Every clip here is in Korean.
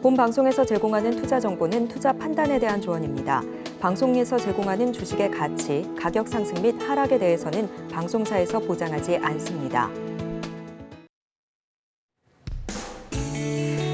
본 방송에서 제공하는 투자 정보는 투자 판단에 대한 조언입니다. 방송에서 제공하는 주식의 가치, 가격 상승 및 하락에 대해서는 방송사에서 보장하지 않습니다.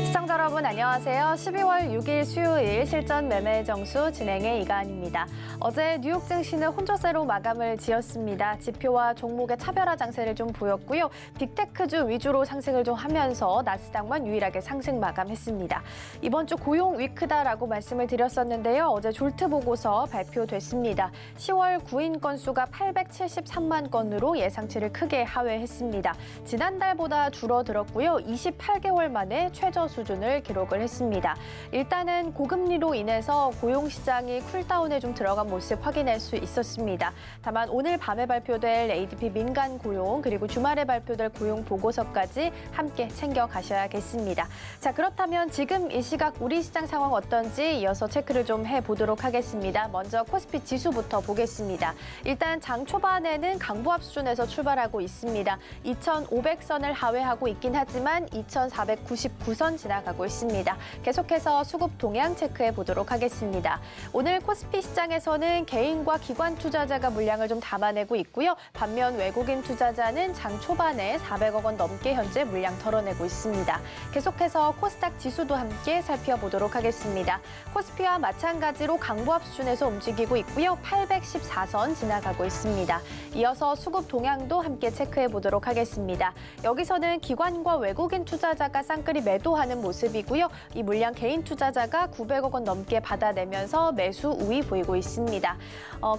시청자 여러분 안녕하세요. 12월 6일 수요일 실전 매매 정수 진행의 이가은입니다. 어제 뉴욕 증시는 혼조세로 마감을 지었습니다. 지표와 종목의 차별화 장세를 좀 보였고요. 빅테크주 위주로 상승을 좀 하면서 나스닥만 유일하게 상승 마감했습니다. 이번 주 고용 위크다라고 말씀을 드렸었는데요. 어제 졸트 보고서 발표됐습니다. 10월 구인 건수가 873만 건으로 예상치를 크게 하회했습니다. 지난달보다 줄어들었고요. 28개월 만에 최저 수준을 기록을 했습니다. 일단은 고금리로 인해서 고용시장이 쿨다운에 좀 들어간 모습 확인할 수 있었습니다. 다만 오늘 밤에 발표될 ADP 민간 고용 그리고 주말에 발표될 고용 보고서까지 함께 챙겨가셔야겠습니다. 자, 그렇다면 지금 이 시각 우리 시장 상황 어떤지 이어서 체크를 좀 해보도록 하겠습니다. 먼저 코스피 지수부터 보겠습니다. 일단 장 초반에는 강보합 수준에서 출발하고 있습니다. 2,500선을 하회하고 있긴 하지만 2,499선 지나가고 있습니다. 계속해서 수급 동향 체크해 보도록 하겠습니다. 오늘 코스피 시장에서는 개인과 기관 투자자가 물량을 좀 담아내고 있고요. 반면 외국인 투자자는 장 초반에 400억 원 넘게 현재 물량 털어내고 있습니다. 계속해서 코스닥 지수도 함께 살펴보도록 하겠습니다. 코스피와 마찬가지로 강보합 수준에서 움직이고 있고요. 814선 지나가고 있습니다. 이어서 수급 동향도 함께 체크해 보도록 하겠습니다. 여기서는 기관과 외국인 투자자가 쌍끌이 매도하는 모습이고요. 이 물량 개인 투자자가 900억 원 넘게 받아내면서 매수 우위 보이고 있습니다.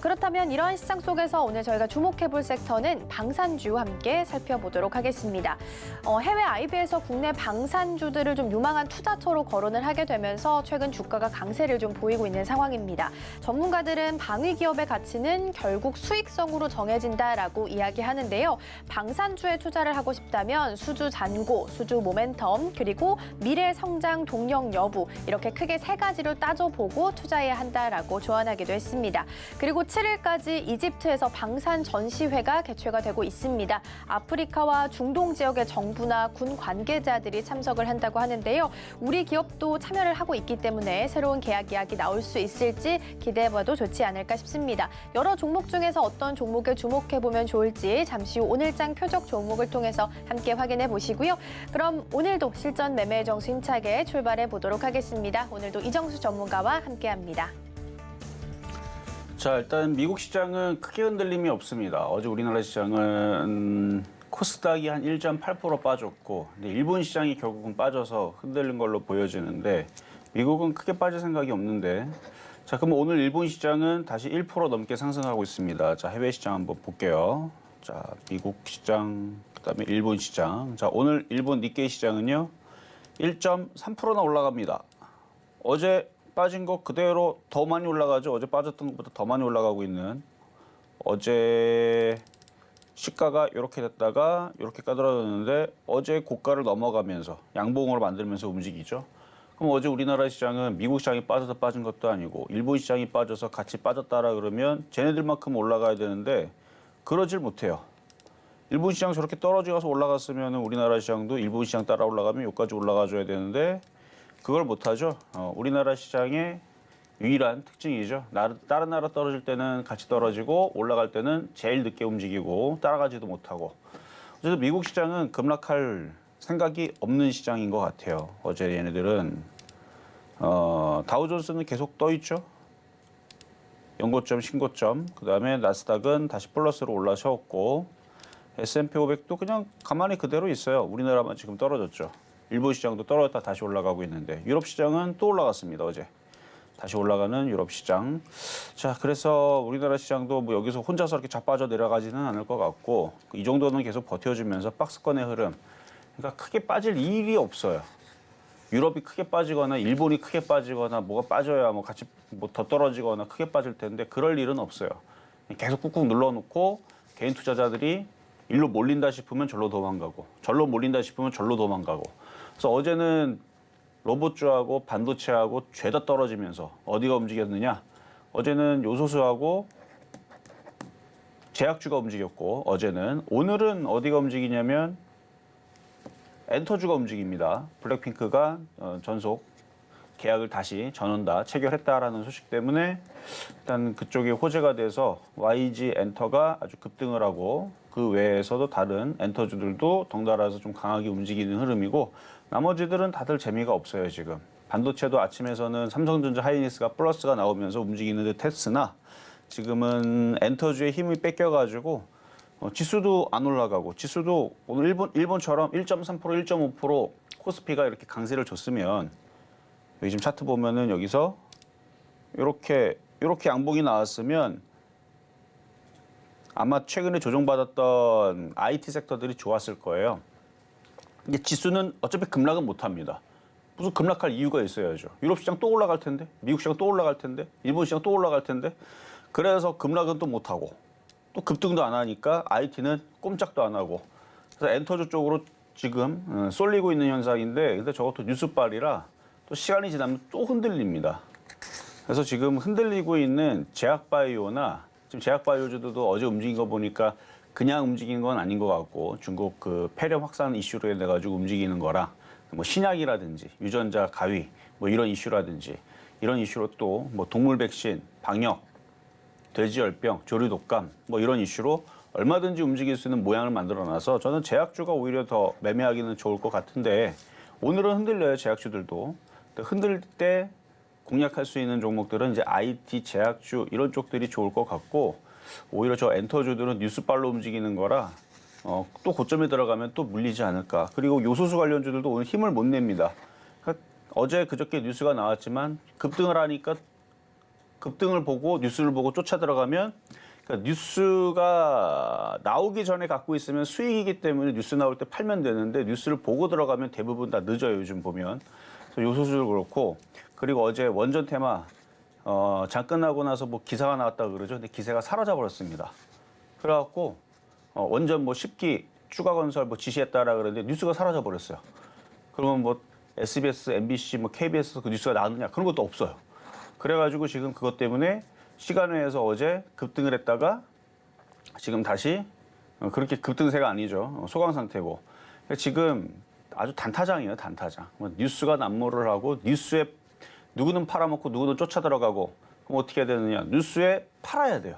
그렇다면 이러한 시장 속에서 오늘 저희가 주목해볼 섹터는 방산주 함께 살펴보도록 하겠습니다. 해외 IB에서 국내 방산주들을 좀 유망한 투자처로 거론을 하게 되면서 최근 주가가 강세를 좀 보이고 있는 상황입니다. 전문가들은 방위 기업의 가치는 결국 수익성으로 정해진다라고 이야기하는데요. 방산주에 투자를 하고 싶다면 수주 잔고, 수주 모멘텀, 그리고 미래 성장 동력 여부 이렇게 크게 세 가지로 따져보고 투자해야 한다라고 조언하기도 했습니다. 그리고 7일까지 이집트에서 방산 전시회가 개최가 되고 있습니다. 아프리카와 중동 지역의 정부나 군 관계자들이 참석을 한다고 하는데요. 우리 기업도 참여를 하고 있기 때문에 새로운 계약 이야기 나올 수 있을지 기대해봐도 좋지 않을까 싶습니다. 여러 종목 중에서 어떤 종목에 주목해보면 좋을지 잠시 후 오늘장 표적 종목을 통해서 함께 확인해 보시고요. 그럼 오늘도 실전 매매 정수 힘차게 출발해 보도록 하겠습니다. 오늘도 이정수 전문가와 함께합니다. 자, 일단 미국 시장은 크게 흔들림이 없습니다. 어제 우리나라 시장은 코스닥이 한 1.8% 빠졌고 일본 시장이 결국은 빠져서 흔들린 걸로 보여지는데 미국은 크게 빠질 생각이 없는데 자, 그럼 오늘 일본 시장은 다시 1% 넘게 상승하고 있습니다. 자, 해외 시장 한번 볼게요. 자, 미국 시장, 그다음에 일본 시장. 자, 오늘 일본 니케이 시장은요. 1.3%나 올라갑니다. 어제 빠진 거 그대로 더 많이 올라가죠. 어제 빠졌던 것보다 더 많이 올라가고 있는. 어제 시가가 이렇게 됐다가 이렇게 까들어졌는데 어제 고가를 넘어가면서 양봉으로 만들면서 움직이죠. 그럼 어제 우리나라 시장은 미국 시장이 빠져서 빠진 것도 아니고 일본 시장이 빠져서 같이 빠졌다라 그러면 쟤네들만큼 올라가야 되는데 그러질 못해요. 일본 시장 저렇게 떨어져서 올라갔으면 우리나라 시장도 일본 시장 따라 올라가면 여기까지 올라가줘야 되는데 그걸 못하죠. 우리나라 시장의 유일한 특징이죠. 다른 나라 떨어질 때는 같이 떨어지고 올라갈 때는 제일 늦게 움직이고 따라가지도 못하고. 어쨌든 미국 시장은 급락할 생각이 없는 시장인 것 같아요. 어제 얘네들은 다우존스는 계속 떠 있죠. 연고점, 신고점. 그다음에 나스닥은 다시 플러스로 올라섰고 S&P 500도 그냥 가만히 그대로 있어요. 우리나라만 지금 떨어졌죠. 일본 시장도 떨어졌다 다시 올라가고 있는데 유럽 시장은 또 올라갔습니다. 어제. 다시 올라가는 유럽 시장. 자, 그래서 우리나라 시장도 뭐 여기서 혼자서 이렇게 자빠져 내려가지는 않을 것 같고 이 정도는 계속 버텨주면서 박스권의 흐름. 그러니까 크게 빠질 일이 없어요. 유럽이 크게 빠지거나 일본이 크게 빠지거나 뭐가 빠져야 뭐 같이 뭐 더 떨어지거나 크게 빠질 텐데 그럴 일은 없어요. 계속 꾹꾹 눌러놓고 개인 투자자들이 일로 몰린다 싶으면 절로 도망가고 절로 몰린다 싶으면 절로 도망가고. 그래서 어제는 로봇주하고 반도체하고 죄다 떨어지면서 어디가 움직였느냐? 어제는 요소수하고 제약주가 움직였고 어제는. 오늘은 어디가 움직이냐면 엔터주가 움직입니다. 블랙핑크가 전속 계약을 다시 전원 다 체결했다라는 소식 때문에 일단 그쪽이 호재가 돼서 YG 엔터가 아주 급등을 하고 그 외에서도 다른 엔터주들도 덩달아서 좀 강하게 움직이는 흐름이고 나머지들은 다들 재미가 없어요 지금. 반도체도 아침에서는 삼성전자 하이닉스가 플러스가 나오면서 움직이는 듯 했으나 지금은 엔터주의 힘이 뺏겨가지고 지수도 안 올라가고 지수도 오늘 일본처럼 1.3% 1.5% 코스피가 이렇게 강세를 줬으면 여기 지금 차트 보면은 여기서 이렇게 양봉이 나왔으면 아마 최근에 조정받았던 IT 섹터들이 좋았을 거예요. 근데 지수는 어차피 급락은 못 합니다. 무슨 급락할 이유가 있어야죠. 유럽 시장 또 올라갈 텐데, 미국 시장 또 올라갈 텐데, 일본 시장 또 올라갈 텐데. 그래서 급락은 또 못 하고 또 급등도 안 하니까 IT는 꼼짝도 안 하고 그래서 엔터주 쪽으로 지금 쏠리고 있는 현상인데 근데 저것도 뉴스빨이라 또 시간이 지나면 또 흔들립니다. 그래서 지금 흔들리고 있는 제약바이오나 지금 제약바이오주도 어제 움직인 거 보니까 그냥 움직이는 건 아닌 것 같고 중국 그 폐렴 확산 이슈로 인해 가지고 움직이는 거라 뭐 신약이라든지 유전자 가위 뭐 이런 이슈라든지 이런 이슈로 또 뭐 동물 백신, 방역, 돼지열병, 조류독감 뭐 이런 이슈로 얼마든지 움직일 수 있는 모양을 만들어놔서 저는 제약주가 오히려 더 매매하기는 좋을 것 같은데 오늘은 흔들려요 제약주들도. 흔들릴 때 공략할 수 있는 종목들은 이제 IT, 제약주 이런 쪽들이 좋을 것 같고 오히려 저 엔터주들은 뉴스빨로 움직이는 거라 또 고점에 들어가면 또 물리지 않을까. 그리고 요소수 관련주들도 오늘 힘을 못 냅니다. 그러니까 어제 그저께 뉴스가 나왔지만 급등을 하니까 급등을 보고 뉴스를 보고 쫓아 들어가면 그러니까 뉴스가 나오기 전에 갖고 있으면 수익이기 때문에 뉴스 나올 때 팔면 되는데 뉴스를 보고 들어가면 대부분 다 늦어요 요즘 보면. 그래서 요소수도 그렇고 그리고 어제 원전 테마 장 끝나고 나서 뭐 기사가 나왔다 그러죠. 근데 기사가 사라져 버렸습니다. 그래갖고 원전 뭐 10기 추가 건설 뭐 지시했다라 그러는데 뉴스가 사라져 버렸어요. 그러면 뭐 SBS, MBC, 뭐 KBS 그 뉴스가 나왔느냐 그런 것도 없어요. 그래가지고 지금 그것 때문에 시간외에서 어제 급등을 했다가 지금 다시 그렇게 급등세가 아니죠. 소강 상태고 지금 아주 단타장이에요. 단타장. 뉴스가 난무를 하고 뉴스에 누구는 팔아먹고 누구는 쫓아 들어가고 그럼 어떻게 해야 되느냐. 뉴스에 팔아야 돼요.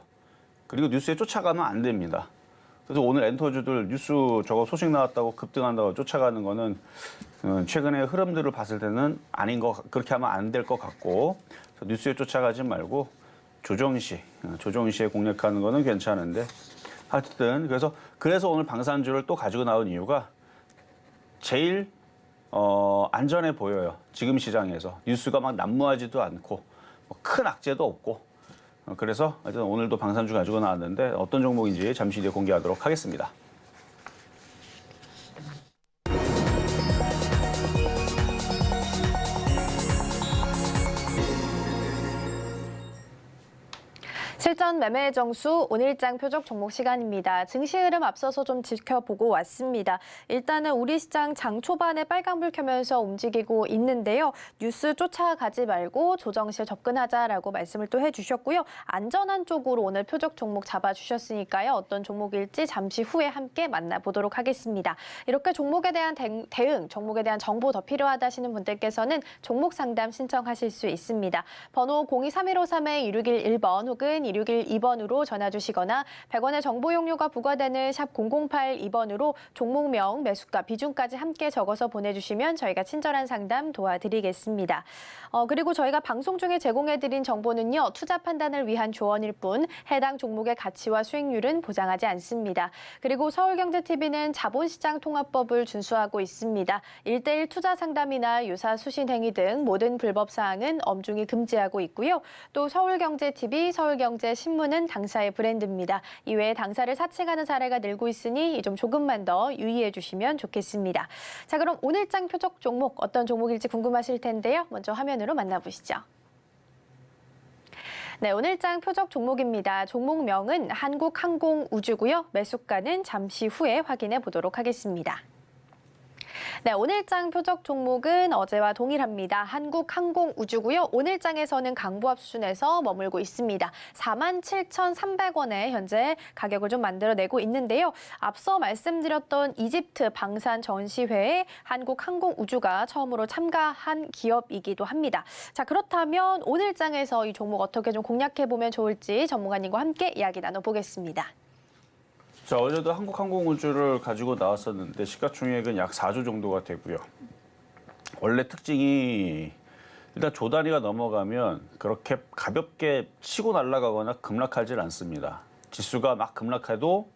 그리고 뉴스에 쫓아가면 안 됩니다. 그래서 오늘 엔터주들 뉴스 저거 소식 나왔다고 급등한다고 쫓아가는 거는 최근의 흐름들을 봤을 때는 아닌 거 그렇게 하면 안 될 것 같고 뉴스에 쫓아가지 말고 조정시에 공략하는 거는 괜찮은데 하여튼 그래서 오늘 방산주를 또 가지고 나온 이유가 제일 안전해 보여요. 지금 시장에서 뉴스가 막 난무하지도 않고 큰 악재도 없고 그래서 하여튼 오늘도 방산주 가지고 나왔는데 어떤 종목인지 잠시 뒤에 공개하도록 하겠습니다. 실전 매매 정수 오늘장 표적 종목 시간입니다. 증시 흐름 앞서서 좀 지켜보고 왔습니다. 일단은 우리 시장 장 초반에 빨간불 켜면서 움직이고 있는데요. 뉴스 쫓아가지 말고 조정실 접근하자라고 말씀을 또 해주셨고요. 안전한 쪽으로 오늘 표적 종목 잡아주셨으니까요. 어떤 종목일지 잠시 후에 함께 만나보도록 하겠습니다. 이렇게 종목에 대한 대응, 종목에 대한 정보 더 필요하다 하시는 분들께서는 종목 상담 신청하실 수 있습니다. 번호 023153-1611번 혹은 1612번으로 전화 주시거나 100원의 정보 용료가 부과되는 샵 0082번으로 종목명, 매수가, 비중까지 함께 적어서 보내주시면 저희가 친절한 상담 도와드리겠습니다. 그리고 저희가 방송 중에 제공해드린 정보는요. 투자 판단을 위한 조언일 뿐 해당 종목의 가치와 수익률은 보장하지 않습니다. 그리고 서울경제TV는 자본시장통합법을 준수하고 있습니다. 1:1 투자 상담이나 유사 수신 행위 등 모든 불법 사항은 엄중히 금지하고 있고요. 또 서울경제TV, 서울경제신문은 당사의 브랜드입니다. 이외에 당사를 사칭하는 사례가 늘고 있으니 좀 조금만 더 유의해 주시면 좋겠습니다. 자, 그럼 오늘장 표적 종목 어떤 종목일지 궁금하실 텐데요. 먼저 화면으로 만나보시죠. 네, 오늘장 표적 종목입니다. 종목명은 한국항공우주고요. 매수가는 잠시 후에 확인해 보도록 하겠습니다. 네, 오늘장 표적 종목은 어제와 동일합니다. 한국항공우주고요. 오늘장에서는 강보합 수준에서 머물고 있습니다. 47,300원에 현재 가격을 좀 만들어내고 있는데요. 앞서 말씀드렸던 이집트 방산 전시회에 한국항공우주가 처음으로 참가한 기업이기도 합니다. 자, 그렇다면 오늘장에서 이 종목 어떻게 좀 공략해보면 좋을지 전문가님과 함께 이야기 나눠보겠습니다. 자, 어제도 한국항공우주를 가지고 나왔었는데 시가총액은 약 4조 정도가 되고요. 원래 특징이 일단 조 단위가 넘어가면 그렇게 가볍게 치고 날아가거나 급락하지 않습니다. 지수가 막 급락해도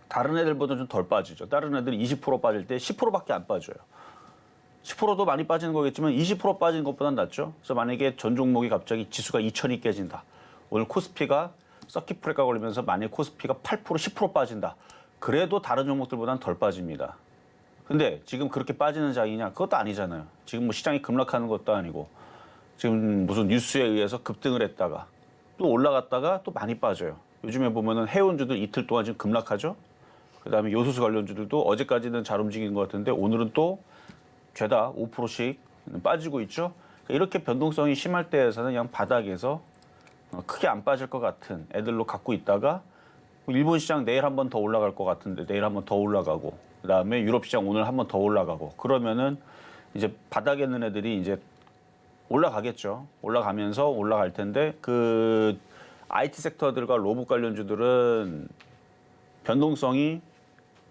다른 애들보다 좀 덜 빠지죠. 다른 애들이 20% 빠질 때 10%밖에 안 빠져요. 10%도 많이 빠지는 거겠지만 20% 빠지는 것보단 낫죠. 그래서 만약에 전 종목이 갑자기 지수가 2000이 깨진다. 오늘 코스피가 서킷 브레이크가 걸리면서 만약에 코스피가 8%, 10% 빠진다. 그래도 다른 종목들보다는 덜 빠집니다. 근데 지금 그렇게 빠지는 장이냐? 그것도 아니잖아요. 지금 뭐 시장이 급락하는 것도 아니고 지금 무슨 뉴스에 의해서 급등을 했다가 또 올라갔다가 또 많이 빠져요. 요즘에 보면은 해운주들 이틀 동안 지금 급락하죠. 그다음에 요소수 관련주들도 어제까지는 잘 움직이는 것 같은데 오늘은 또 죄다 5%씩 빠지고 있죠. 이렇게 변동성이 심할 때에서는 그냥 바닥에서 크게 안 빠질 것 같은 애들로 갖고 있다가 일본 시장 내일 한 번 더 올라갈 것 같은데 내일 한 번 더 올라가고 그다음에 유럽 시장 오늘 한 번 더 올라가고 그러면은 이제 바닥에 있는 애들이 이제 올라가겠죠. 올라가면서 올라갈 텐데 그 IT 섹터들과 로봇 관련주들은 변동성이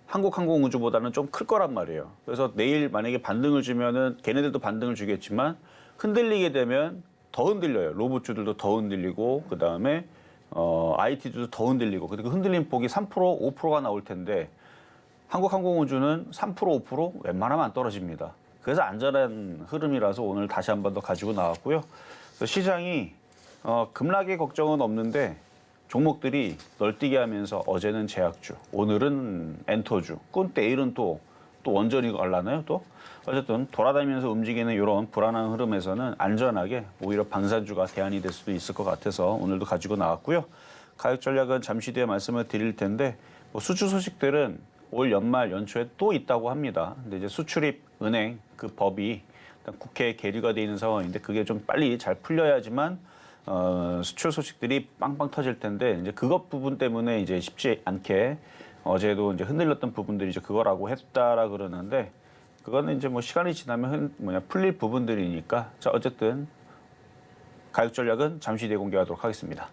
한국항공우주보다는 좀 클 거란 말이에요. 그래서 내일 만약에 반등을 주면은 걔네들도 반등을 주겠지만 흔들리게 되면 더 흔들려요. 로봇주들도 더 흔들리고 그다음에 IT주도 더 흔들리고 그리고 흔들림 폭이 3%, 5%가 나올 텐데 한국항공우주는 3%, 5% 웬만하면 안 떨어집니다. 그래서 안전한 흐름이라서 오늘 다시 한 번 더 가지고 나왔고요. 그래서 시장이 급락의 걱정은 없는데 종목들이 널뛰게 하면서 어제는 제약주, 오늘은 엔터주, 내일은 또 원전이 갈라나요 또? 어쨌든 돌아다니면서 움직이는 이런 불안한 흐름에서는 안전하게 오히려 방산주가 대안이 될 수도 있을 것 같아서 오늘도 가지고 나왔고요. 가격 전략은 잠시 뒤에 말씀을 드릴 텐데 뭐 수출 소식들은 올 연말 연초에 또 있다고 합니다. 근데 이제 수출입 은행 그 법이 일단 국회에 계류가 돼 있는 상황인데 그게 좀 빨리 잘 풀려야지만 수출 소식들이 빵빵 터질 텐데 이제 그것 부분 때문에 이제 쉽지 않게 어제도 이제 흔들렸던 부분들이 이제 그거라고 했다라 그러는데 그거는 이제 뭐 시간이 지나면 풀릴 부분들이니까 자 어쨌든 가격 전략은 잠시 뒤에 공개하도록 하겠습니다.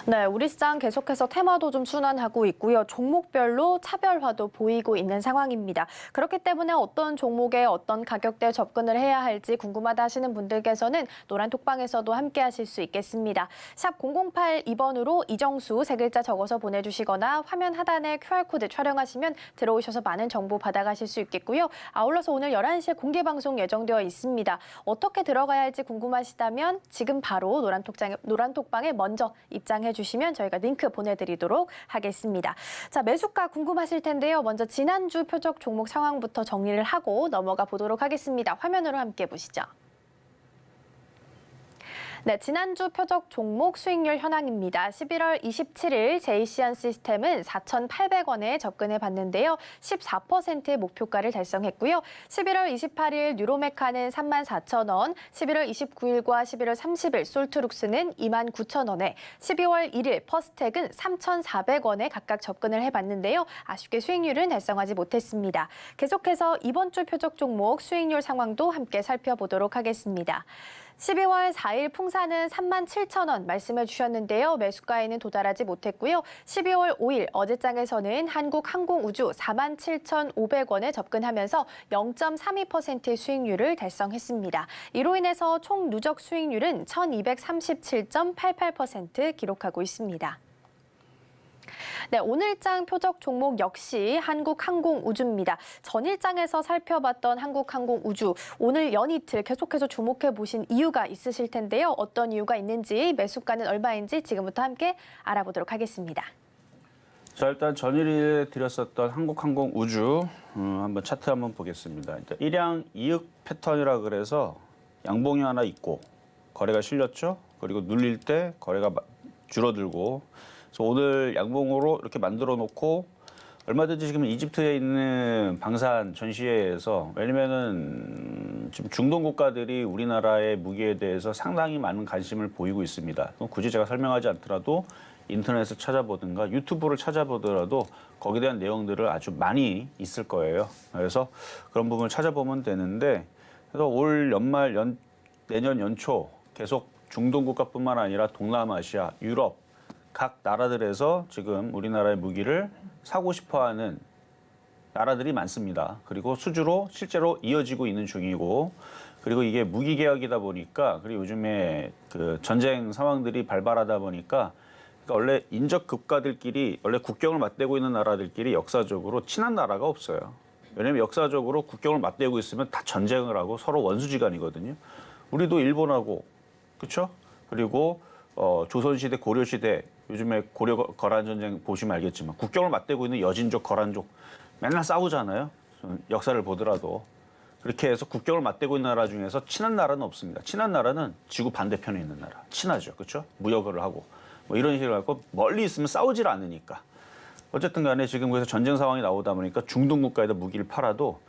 네, 우리 시장 계속해서 테마도 좀 순환하고 있고요. 종목별로 차별화도 보이고 있는 상황입니다. 그렇기 때문에 어떤 종목에 어떤 가격대에 접근을 해야 할지 궁금하다 하시는 분들께서는 노란톡방에서도 함께 하실 수 있겠습니다. 샵 0082번으로 이정수 세 글자 적어서 보내주시거나 화면 하단에 QR코드 촬영하시면 들어오셔서 많은 정보 받아가실 수 있겠고요. 아울러서 오늘 11시에 공개방송 예정되어 있습니다. 어떻게 들어가야 할지 궁금하시다면 지금 바로 노란톡방에 먼저 입장해 주시면 저희가 링크 보내드리도록 하겠습니다. 자, 매수가 궁금하실 텐데요. 먼저 지난주 표적 종목 상황부터 정리를 하고 넘어가 보도록 하겠습니다. 화면으로 함께 보시죠. 네, 지난주 표적 종목 수익률 현황입니다. 11월 27일 제이시안시스템은 4,800원에 접근해 봤는데요. 14%의 목표가를 달성했고요. 11월 28일 뉴로메카는 34,000원, 11월 29일과 11월 30일 솔트룩스는 29,000원에, 12월 1일 퍼스텍은 3,400원에 각각 접근을 해봤는데요. 아쉽게 수익률은 달성하지 못했습니다. 계속해서 이번 주 표적 종목 수익률 상황도 함께 살펴보도록 하겠습니다. 12월 4일 풍사는 37,000원 말씀해 주셨는데요. 매수가에는 도달하지 못했고요. 12월 5일 어제장에서는 한국항공우주 47,500원에 접근하면서 0.32%의 수익률을 달성했습니다. 이로 인해서 총 누적 수익률은 1,237.88% 기록하고 있습니다. 네, 오늘장 표적 종목 역시 한국항공우주입니다. 전일장에서 살펴봤던 한국항공우주, 오늘 연이틀 계속해서 주목해 보신 이유가 있으실 텐데요. 어떤 이유가 있는지, 매수가는 얼마인지 지금부터 함께 알아보도록 하겠습니다. 자, 일단 전일에 드렸었던 한국항공우주 한번 차트 한번 보겠습니다. 일단 일양 이익 패턴이라 그래서 양봉이 하나 있고 거래가 실렸죠. 그리고 눌릴 때 거래가 줄어들고 그래서 오늘 양봉으로 이렇게 만들어 놓고 얼마든지 지금 이집트에 있는 방산 전시회에서 왜냐면은 지금 중동 국가들이 우리나라의 무기에 대해서 상당히 많은 관심을 보이고 있습니다. 굳이 제가 설명하지 않더라도 인터넷을 찾아보든가 유튜브를 찾아보더라도 거기에 대한 내용들을 아주 많이 있을 거예요. 그래서 그런 부분을 찾아보면 되는데 그래서 올 연말 내년 연초 계속 중동 국가뿐만 아니라 동남아시아, 유럽 각 나라들에서 지금 우리나라의 무기를 사고 싶어하는 나라들이 많습니다. 그리고 수주로 실제로 이어지고 있는 중이고, 그리고 이게 무기 개혁이다 보니까, 그리고 요즘에 그 전쟁 상황들이 발발하다 보니까, 그러니까 원래 인접 국가들끼리 원래 국경을 맞대고 있는 나라들끼리 역사적으로 친한 나라가 없어요. 왜냐하면 역사적으로 국경을 맞대고 있으면 다 전쟁을 하고 서로 원수지간이거든요. 우리도 일본하고, 그렇죠? 그리고 조선시대, 고려시대, 요즘에 고려 거란 전쟁 보시면 알겠지만 국경을 맞대고 있는 여진족, 거란족 맨날 싸우잖아요. 역사를 보더라도. 그렇게 해서 국경을 맞대고 있는 나라 중에서 친한 나라는 없습니다. 친한 나라는 지구 반대편에 있는 나라. 친하죠. 그렇죠? 무역을 하고 뭐 이런 식으로 하고 멀리 있으면 싸우질 않으니까. 어쨌든 간에 지금 그래서 전쟁 상황이 나오다 보니까 중동 국가에다 무기를 팔아도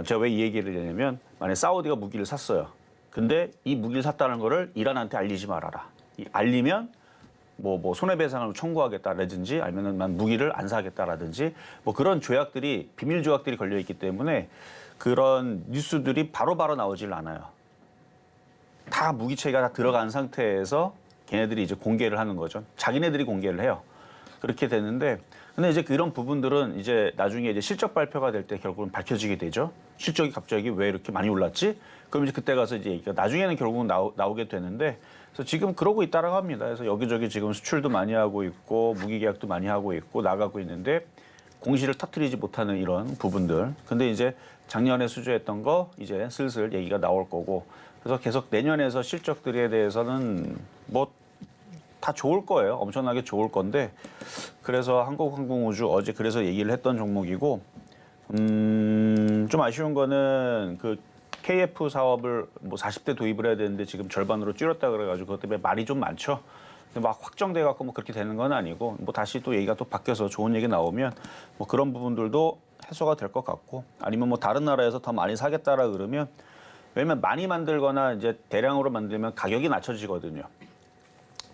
제가 왜 이 얘기를 하냐면 만약에 사우디가 무기를 샀어요. 근데 이 무기를 샀다는 거를 이란한테 알리지 말아라. 알리면 뭐 손해배상을 청구하겠다라든지 아니면은 난 무기를 안 사겠다라든지 뭐 그런 조약들이 비밀 조약들이 걸려 있기 때문에 그런 뉴스들이 바로바로 나오질 않아요. 다 무기체가 다 들어간 상태에서 걔네들이 이제 공개를 하는 거죠. 자기네들이 공개를 해요. 그렇게 되는데 근데 이제 그런 부분들은 이제 나중에 이제 실적 발표가 될 때 결국은 밝혀지게 되죠. 실적이 갑자기 왜 이렇게 많이 올랐지? 그럼 이제 그때 가서 이제 나중에는 결국은 나오게 되는데 그래서 지금 그러고 있다라고 합니다. 그래서 여기저기 지금 수출도 많이 하고 있고 무기 계약도 많이 하고 있고 나가고 있는데 공시를 터뜨리지 못하는 이런 부분들. 근데 이제 작년에 수주했던 거 이제 슬슬 얘기가 나올 거고 그래서 계속 내년에서 실적들에 대해서는 뭐 다 좋을 거예요. 엄청나게 좋을 건데 그래서 한국항공우주 어제 그래서 얘기를 했던 종목이고 좀 아쉬운 거는 그 KF 사업을 뭐 40대 도입을 해야 되는데 지금 절반으로 줄였다 그래가지고 그것 때문에 말이 좀 많죠. 근데 막 확정돼 갖고 뭐 그렇게 되는 건 아니고 뭐 다시 또 얘기가 또 바뀌어서 좋은 얘기 나오면 뭐 그런 부분들도 해소가 될 것 같고 아니면 뭐 다른 나라에서 더 많이 사겠다라 그러면 왜냐면 많이 만들거나 이제 대량으로 만들면 가격이 낮춰지거든요.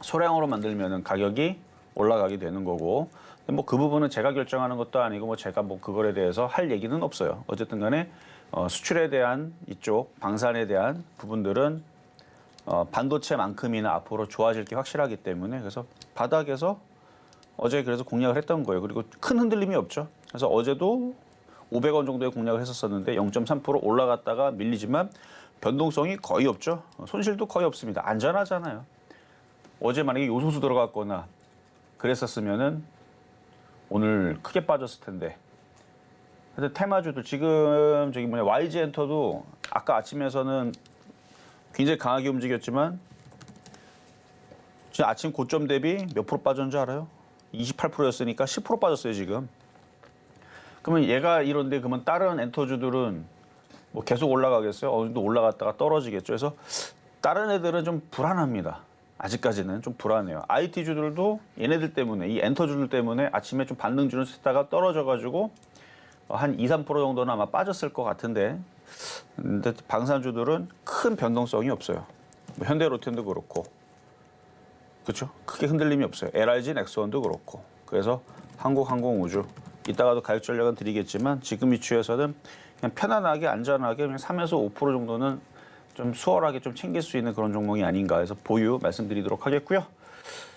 소량으로 만들면은 가격이 올라가게 되는 거고 뭐 그 부분은 제가 결정하는 것도 아니고 뭐 제가 뭐 그거에 대해서 할 얘기는 없어요. 어쨌든 간에 수출에 대한 이쪽 방산에 대한 부분들은 반도체만큼이나 앞으로 좋아질 게 확실하기 때문에 그래서 바닥에서 어제 그래서 공략을 했던 거예요. 그리고 큰 흔들림이 없죠. 그래서 어제도 500원 정도의 공략을 했었었는데 0.3% 올라갔다가 밀리지만 변동성이 거의 없죠. 손실도 거의 없습니다. 안전하잖아요. 어제 만약에 요소수 들어갔거나 그랬었으면은 오늘 크게 빠졌을 텐데. 근데 테마주도 지금 저기 YG엔터도 아까 아침에서는 굉장히 강하게 움직였지만 지금 아침 고점 대비 몇 프로 빠졌는지 알아요? 28%였으니까 10% 빠졌어요 지금. 그러면 얘가 이런데 그러면 다른 엔터주들은 뭐 계속 올라가겠어요? 어느 정도 올라갔다가 떨어지겠죠. 그래서 다른 애들은 좀 불안합니다. 아직까지는 좀 불안해요. IT주들도 얘네들 때문에 이 엔터주들 때문에 아침에 좀 반등주를 쓰다가 떨어져가지고 한 2, 3% 정도는 아마 빠졌을 것 같은데 근데 방산주들은 큰 변동성이 없어요. 뭐 현대로템도 그렇고 그렇죠? 크게 흔들림이 없어요. LRG, 넥스원도 그렇고 그래서 한국항공우주 이따가도 가격 전략은 드리겠지만 지금 이추에서는 그냥 편안하게 안전하게 그냥 3에서 5% 정도는 좀 수월하게 좀 챙길 수 있는 그런 종목이 아닌가 해서 보유 말씀드리도록 하겠고요.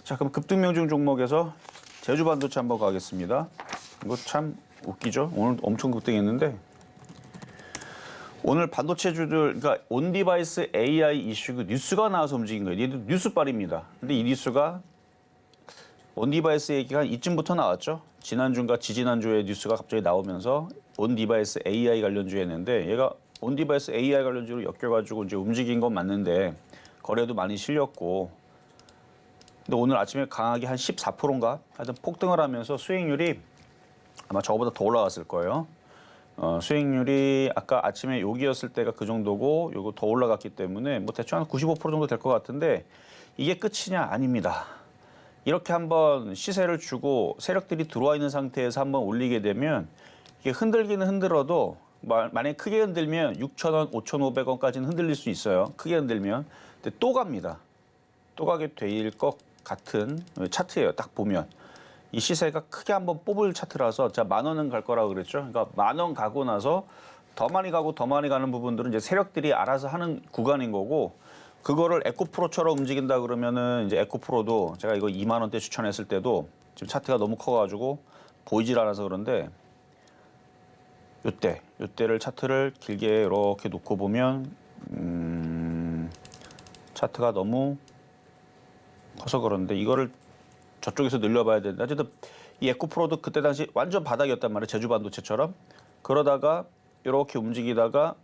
자, 그럼 급등명중 종목에서 제주반도체 한번 가겠습니다. 이거 참 웃기죠? 오늘 엄청 급등했는데 오늘 반도체주들 그러니까 온디바이스 AI 이슈 그 뉴스가 나와서 움직인 거예요. 얘도 뉴스빨입니다. 근데 이 뉴스가 온디바이스 얘기가 한 이쯤부터 나왔죠. 지난주인가 지지난주에 뉴스가 갑자기 나오면서 온디바이스 AI 관련주였는데 얘가 온디바이스 AI 관련주로 엮여가지고 이제 움직인 건 맞는데 거래도 많이 실렸고 근데 오늘 아침에 강하게 한 14%인가 하여튼 폭등을 하면서 수익률이 아마 저거보다 더 올라갔을 거예요. 수익률이 아까 아침에 여기였을 때가 그 정도고 요거 더 올라갔기 때문에 뭐 대충 한 95% 정도 될 것 같은데 이게 끝이냐? 아닙니다. 이렇게 한번 시세를 주고 세력들이 들어와 있는 상태에서 한번 올리게 되면 이게 흔들기는 흔들어도 만약에 크게 흔들면 6,000원, 5,500원까지는 흔들릴 수 있어요. 크게 흔들면. 근데 또 갑니다. 또 가게 될 것 같은 차트예요. 딱 보면. 이 시세가 크게 한번 뽑을 차트라서 자, 10,000원은 갈 거라고 그랬죠. 그러니까 10,000원 가고 나서 더 많이 가고 더 많이 가는 부분들은 이제 세력들이 알아서 하는 구간인 거고 그거를 에코프로처럼 움직인다 그러면은 이제 에코프로도 제가 이거 2만 원대 추천했을 때도 지금 차트가 너무 커가지고 보이질 않아서 그런데 요때를 차트를 길게 이렇게 놓고 보면 차트가 너무 커서 그런데 이거를 저쪽에서 늘려봐야 되는데 어쨌든 이 에코프로도 그때 당시 완전 바닥이었단 말이에요. 제주 반도체처럼. 그러다가 이렇게 움직이다가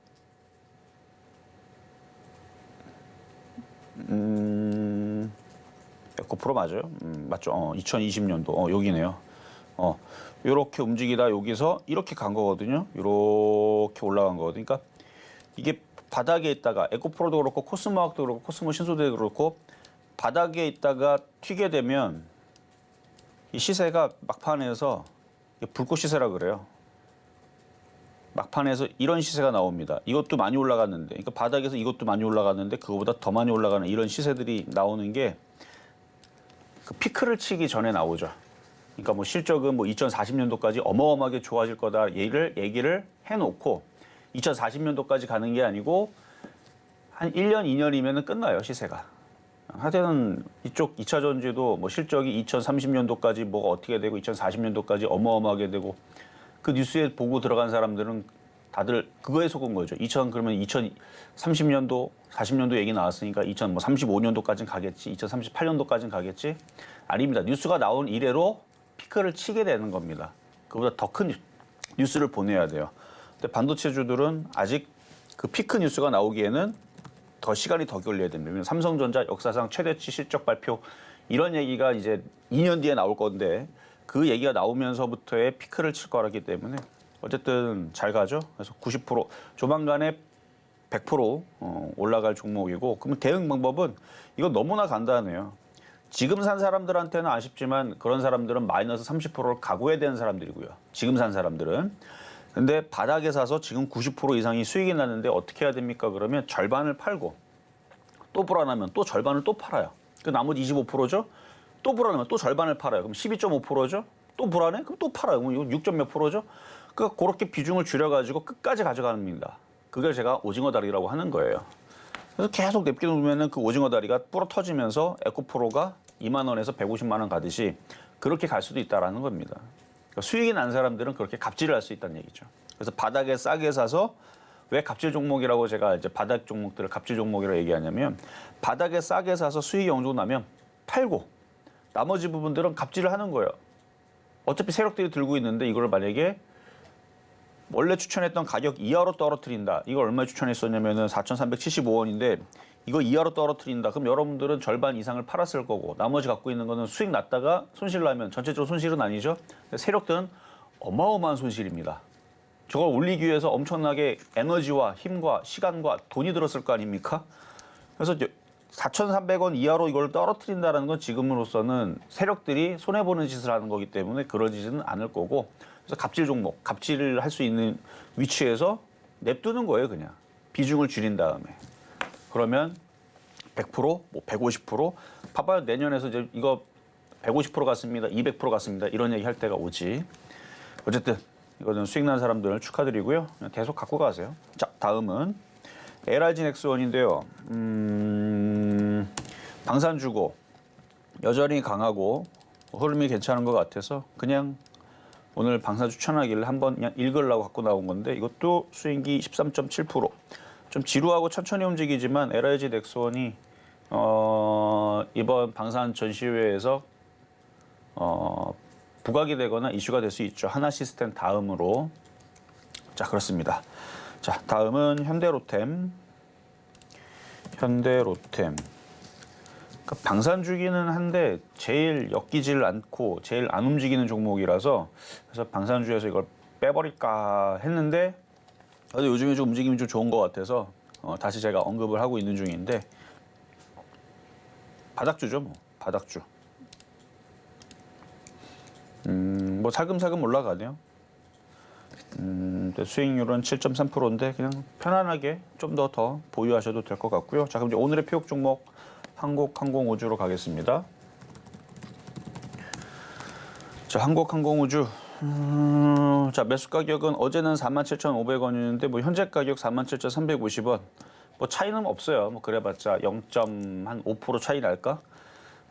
에코프로 맞아요? 맞죠? 2020년도 여기네요. 이렇게 움직이다 여기서 이렇게 간 거거든요. 이렇게 올라간 거거든요. 그러니까 이게 바닥에 있다가 에코프로도 그렇고 코스모학도 그렇고 코스모 신소도 그렇고 바닥에 있다가 튀게 되면 이 시세가 막판에서 불꽃 시세라 그래요. 막판에서 이런 시세가 나옵니다. 이것도 많이 올라갔는데, 그러니까 바닥에서 이것도 많이 올라갔는데 그거보다 더 많이 올라가는 이런 시세들이 나오는 게 그 피크를 치기 전에 나오죠. 그러니까 뭐 실적은 뭐 2040년도까지 어마어마하게 좋아질 거다 얘기를 해놓고 2040년도까지 가는 게 아니고 한 1년, 2년이면 끝나요, 시세가. 하여튼 이쪽 2차 전지도 뭐 실적이 2030년도까지 뭐가 어떻게 되고 2040년도까지 어마어마하게 되고 그 뉴스에 보고 들어간 사람들은 다들 그거에 속은 거죠. 그러면 2030년도, 40년도 얘기 나왔으니까 2035년도까지는 가겠지. 2038년도까지는 가겠지. 아닙니다. 뉴스가 나온 이래로 피크를 치게 되는 겁니다. 그보다 더 큰 뉴스를 보내야 돼요. 근데 반도체주들은 아직 그 피크 뉴스가 나오기에는 더 시간이 더 걸려야 됩니다. 왜냐면 삼성전자 역사상 최대치 실적 발표 이런 얘기가 이제 2년 뒤에 나올 건데 그 얘기가 나오면서부터의 피크를 칠 거라기 때문에 어쨌든 잘 가죠. 그래서 90% 조만간에 100% 올라갈 종목이고 그러면 대응 방법은 이거 너무나 간단해요. 지금 산 사람들한테는 아쉽지만 그런 사람들은 마이너스 30%를 각오해야 되는 사람들이고요. 지금 산 사람들은. 근데 바닥에 사서 지금 90% 이상이 수익이 났는데 어떻게 해야 됩니까? 그러면 절반을 팔고 또 불안하면 또 절반을 또 팔아요. 그 나머지 25%죠? 또 불안하면 또 절반을 팔아요. 그럼 12.5%죠? 또 불안해? 그럼 또 팔아요. 그럼 이거 6. 몇 %죠? 그러니까 그렇게 비중을 줄여가지고 끝까지 가져가는 겁니다. 그걸 제가 오징어 다리라고 하는 거예요. 그래서 계속 냅두면은 그 오징어 다리가 불어 터지면서 에코프로가 2만 원에서 150만 원 가듯이 그렇게 갈 수도 있다라는 겁니다. 그러니까 수익이 난 사람들은 그렇게 갑질을 할 수 있다는 얘기죠. 그래서 바닥에 싸게 사서 왜 갑질 종목이라고 제가 이제 바닥 종목들을 갑질 종목이라고 얘기하냐면 바닥에 싸게 사서 수익이 어느 정도 나면 팔고 나머지 부분들은 갑질을 하는 거예요. 어차피 세력들이 들고 있는데 이걸 만약에 원래 추천했던 가격 이하로 떨어뜨린다. 이거 얼마에 추천했었냐면은 4,375원인데 이거 이하로 떨어뜨린다. 그럼 여러분들은 절반 이상을 팔았을 거고 나머지 갖고 있는 거는 수익 났다가 손실 나면 전체적으로 손실은 아니죠. 세력들은 어마어마한 손실입니다. 저걸 올리기 위해서 엄청나게 에너지와 힘과 시간과 돈이 들었을 거 아닙니까? 그래서 4,300원 이하로 이걸 떨어뜨린다는 건 지금으로서는 세력들이 손해보는 짓을 하는 거기 때문에 그러지는 않을 거고 그래서 갑질 종목, 갑질을 할 수 있는 위치에서 냅두는 거예요, 그냥. 비중을 줄인 다음에. 그러면 100%, 뭐 150%, 봐봐요. 내년에서 이제 이거 150% 갔습니다, 200% 갔습니다. 이런 얘기 할 때가 오지. 어쨌든 이거는 수익 난 사람들 축하드리고요. 그냥 계속 갖고 가세요. 자, 다음은 LRG 넥스원인데요. 방산주고 여전히 강하고 흐름이 괜찮은 것 같아서 그냥 오늘 방산 추천하기를 한번 그냥 읽으려고 갖고 나온 건데 이것도 수익이 13.7%. 좀 지루하고 천천히 움직이지만 LRG 넥스원이 이번 방산 전시회에서 부각이 되거나 이슈가 될 수 있죠. 하나시스템 다음으로. 자, 그렇습니다. 자, 다음은 현대로템. 그러니까 방산주기는 한데 제일 엮이질 않고 제일 안 움직이는 종목이라서 그래서 방산주에서 이걸 빼버릴까 했는데 요즘에 좀 움직임이 좀 좋은 것 같아서 다시 제가 언급을 하고 있는 중인데 바닥주죠, 뭐 바닥주. 뭐 살금살금 올라가네요. 수익률은 7.3%인데 그냥 편안하게 좀 더 보유하셔도 될 것 같고요. 자, 그럼 이제 오늘의 피옥 종목 한국항공우주로 가겠습니다. 자, 한국항공우주. 자, 매수 가격은 어제는 47,500원이었는데 뭐 현재 가격 47,350원. 뭐 차이는 없어요. 뭐 그래봤자 0.5% 차이 날까?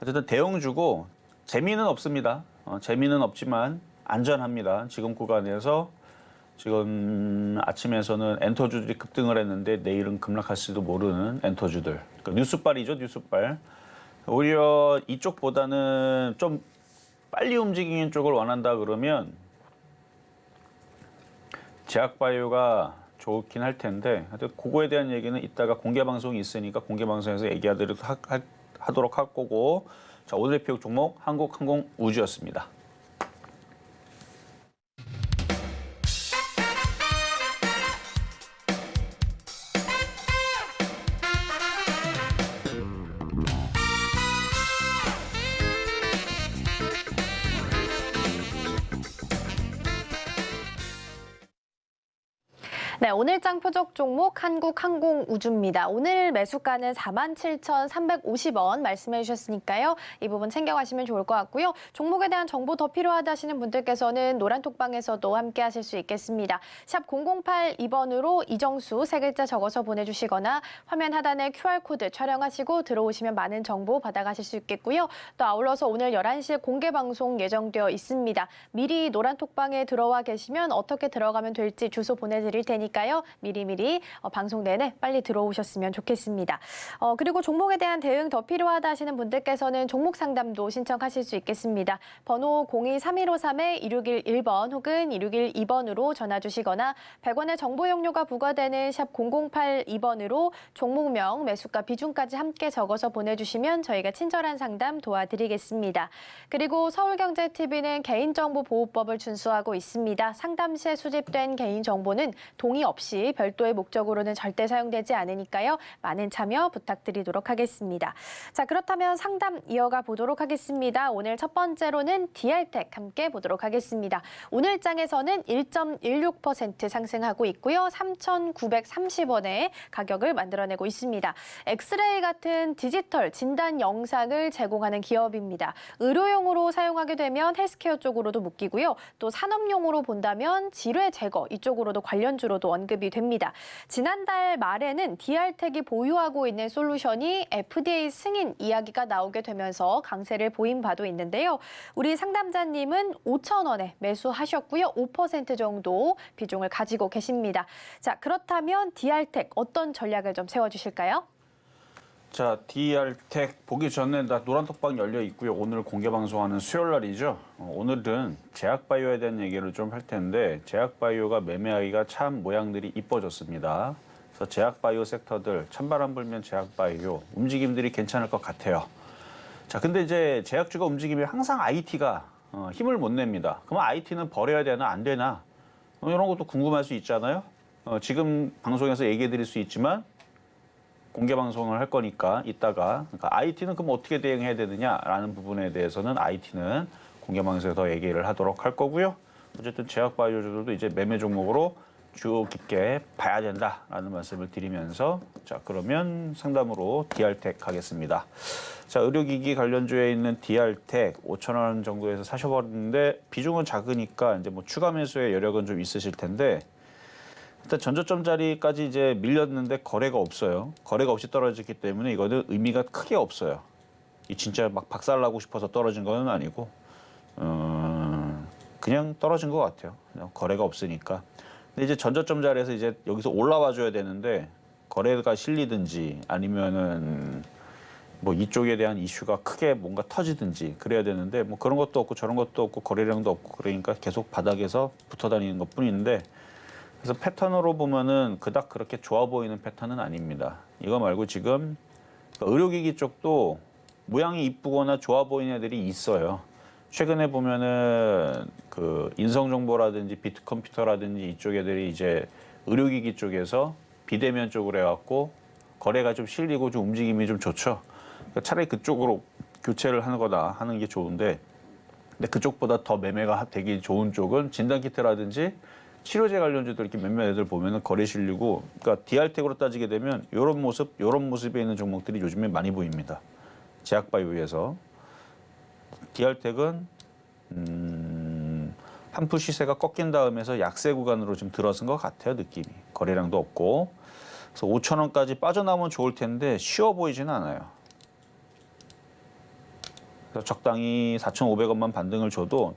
어쨌든 대형주고 재미는 없습니다. 재미는 없지만 안전합니다. 지금 구간에서 지금 아침에서는 엔터주들이 급등을 했는데 내일은 급락할지도 모르는 엔터주들. 그러니까 뉴스발이죠, 뉴스발. 오히려 이쪽보다는 좀 빨리 움직이는 쪽을 원한다 그러면 제약바이오가 좋긴 할 텐데 하여튼 그거에 대한 얘기는 이따가 공개 방송이 있으니까 공개 방송에서 얘기하도록 할 거고. 자, 오늘의 피옥 종목 한국항공우주였습니다. 네, 오늘장 표적 종목 한국항공우주입니다. 오늘 매수가는 47,350원 말씀해 주셨으니까요. 이 부분 챙겨가시면 좋을 것 같고요. 종목에 대한 정보 더 필요하다 하시는 분들께서는 노란톡방에서도 함께 하실 수 있겠습니다. 샵 0082번으로 이정수 세 글자 적어서 보내주시거나 화면 하단에 QR코드 촬영하시고 들어오시면 많은 정보 받아가실 수 있겠고요. 또 아울러서 오늘 11시에 공개 방송 예정되어 있습니다. 미리 노란톡방에 들어와 계시면 어떻게 들어가면 될지 주소 보내드릴 테니까요. 미리미리 방송 내내 빨리 들어오셨으면 좋겠습니다. 그리고 종목에 대한 대응 더 필요하다 하시는 분들께서는 종목 상담도 신청하실 수 있겠습니다. 번호 02-3253-2611번 혹은 2612번으로 전화 주시거나 100원의 정보 용료가 부과되는 샵 0082번으로 종목명, 매수가, 비중까지 함께 적어서 보내주시면 저희가 친절한 상담 도와드리겠습니다. 그리고 서울경제TV는 개인정보보호법을 준수하고 있습니다. 상담 시에 수집된 개인정보는 동의 없이 별도의 목적으로는 절대 사용되지 않으니까요. 많은 참여 부탁드리도록 하겠습니다. 자, 그렇다면 상담 이어가 보도록 하겠습니다. 오늘 첫 번째로는 DR텍 함께 보도록 하겠습니다. 오늘 장에서는 1.16% 상승하고 있고요. 3,930원에 가격을 만들어내고 있습니다. 엑스레이 같은 디지털 진단 영상을 제공하는 기업입니다. 의료용으로 사용하게 되면 헬스케어 쪽으로도 묶이고요. 또 산업용으로 본다면 지뢰 제거 이쪽으로도 관련주로도 언급이 됩니다. 지난달 말에는 DR텍이 보유하고 있는 솔루션이 FDA 승인 이야기가 나오게 되면서 강세를 보인 바도 있는데요. 우리 상담자님은 5,000원에 매수하셨고요. 5% 정도 비중을 가지고 계십니다. 자, 그렇다면 DR텍 어떤 전략을 좀 세워주실까요? 자, DR텍 보기 전에 다 노란톡방 열려 있고요. 오늘 공개 방송하는 수요일 날이죠. 오늘은 제약바이오에 대한 얘기를 좀 할 텐데 제약바이오가 매매하기가 참 모양들이 이뻐졌습니다. 그래서 제약바이오 섹터들 찬바람 불면 제약바이오 움직임들이 괜찮을 것 같아요. 자, 근데 이제 제약주가 움직이면 항상 IT가 힘을 못 냅니다. 그러면 IT는 버려야 되나 안 되나 이런 것도 궁금할 수 있잖아요. 지금 방송에서 얘기해 드릴 수 있지만 공개 방송을 할 거니까 이따가 그러니까 IT는 그럼 어떻게 대응해야 되느냐라는 부분에 대해서는 IT는 공개 방송에서 더 얘기를 하도록 할 거고요. 어쨌든 제약바이오주들도 이제 매매 종목으로 주의 깊게 봐야 된다라는 말씀을 드리면서 자, 그러면 상담으로 DR텍 가겠습니다. 자, 의료기기 관련주에 있는 DR텍 5,000원 정도에서 사셔버렸는데 비중은 작으니까 이제 뭐 추가 매수의 여력은 좀 있으실 텐데 일단 전저점 자리까지 이제 밀렸는데 거래가 없어요. 거래가 없이 떨어졌기 때문에 이거는 의미가 크게 없어요. 이 진짜 막 박살나고 싶어서 떨어진 건 아니고 그냥 떨어진 것 같아요. 그냥 거래가 없으니까. 근데 이제 전저점 자리에서 이제 여기서 올라와 줘야 되는데 거래가 실리든지 아니면은 뭐 이쪽에 대한 이슈가 크게 뭔가 터지든지 그래야 되는데 뭐 그런 것도 없고 저런 것도 없고 거래량도 없고 그러니까 계속 바닥에서 붙어 다니는 것 뿐인데 그래서 패턴으로 보면은 그닥 그렇게 좋아 보이는 패턴은 아닙니다. 이거 말고 지금 의료기기 쪽도 모양이 이쁘거나 좋아 보이는 애들이 있어요. 최근에 보면은 그 인성정보라든지 비트컴퓨터라든지 이쪽 애들이 이제 의료기기 쪽에서 비대면 쪽으로 해갖고 거래가 좀 실리고 좀 움직임이 좀 좋죠. 그러니까 차라리 그쪽으로 교체를 하는 거다 하는 게 좋은데 근데 그쪽보다 더 매매가 되기 좋은 쪽은 진단키트라든지 치료제 관련주들 이렇게 몇몇 애들 보면은 거래 실리고, 그러니까 DR텍으로 따지게 되면 이런 모습에 있는 종목들이 요즘에 많이 보입니다. 제약바이오에서 DR텍은 한풀 시세가 꺾인 다음에서 약세 구간으로 좀 들어선 것 같아요, 느낌이. 거래량도 없고. 그래서 5,000원까지 빠져나오면 좋을 텐데 쉬워 보이지는 않아요. 그래서 적당히 4,500원만 반등을 줘도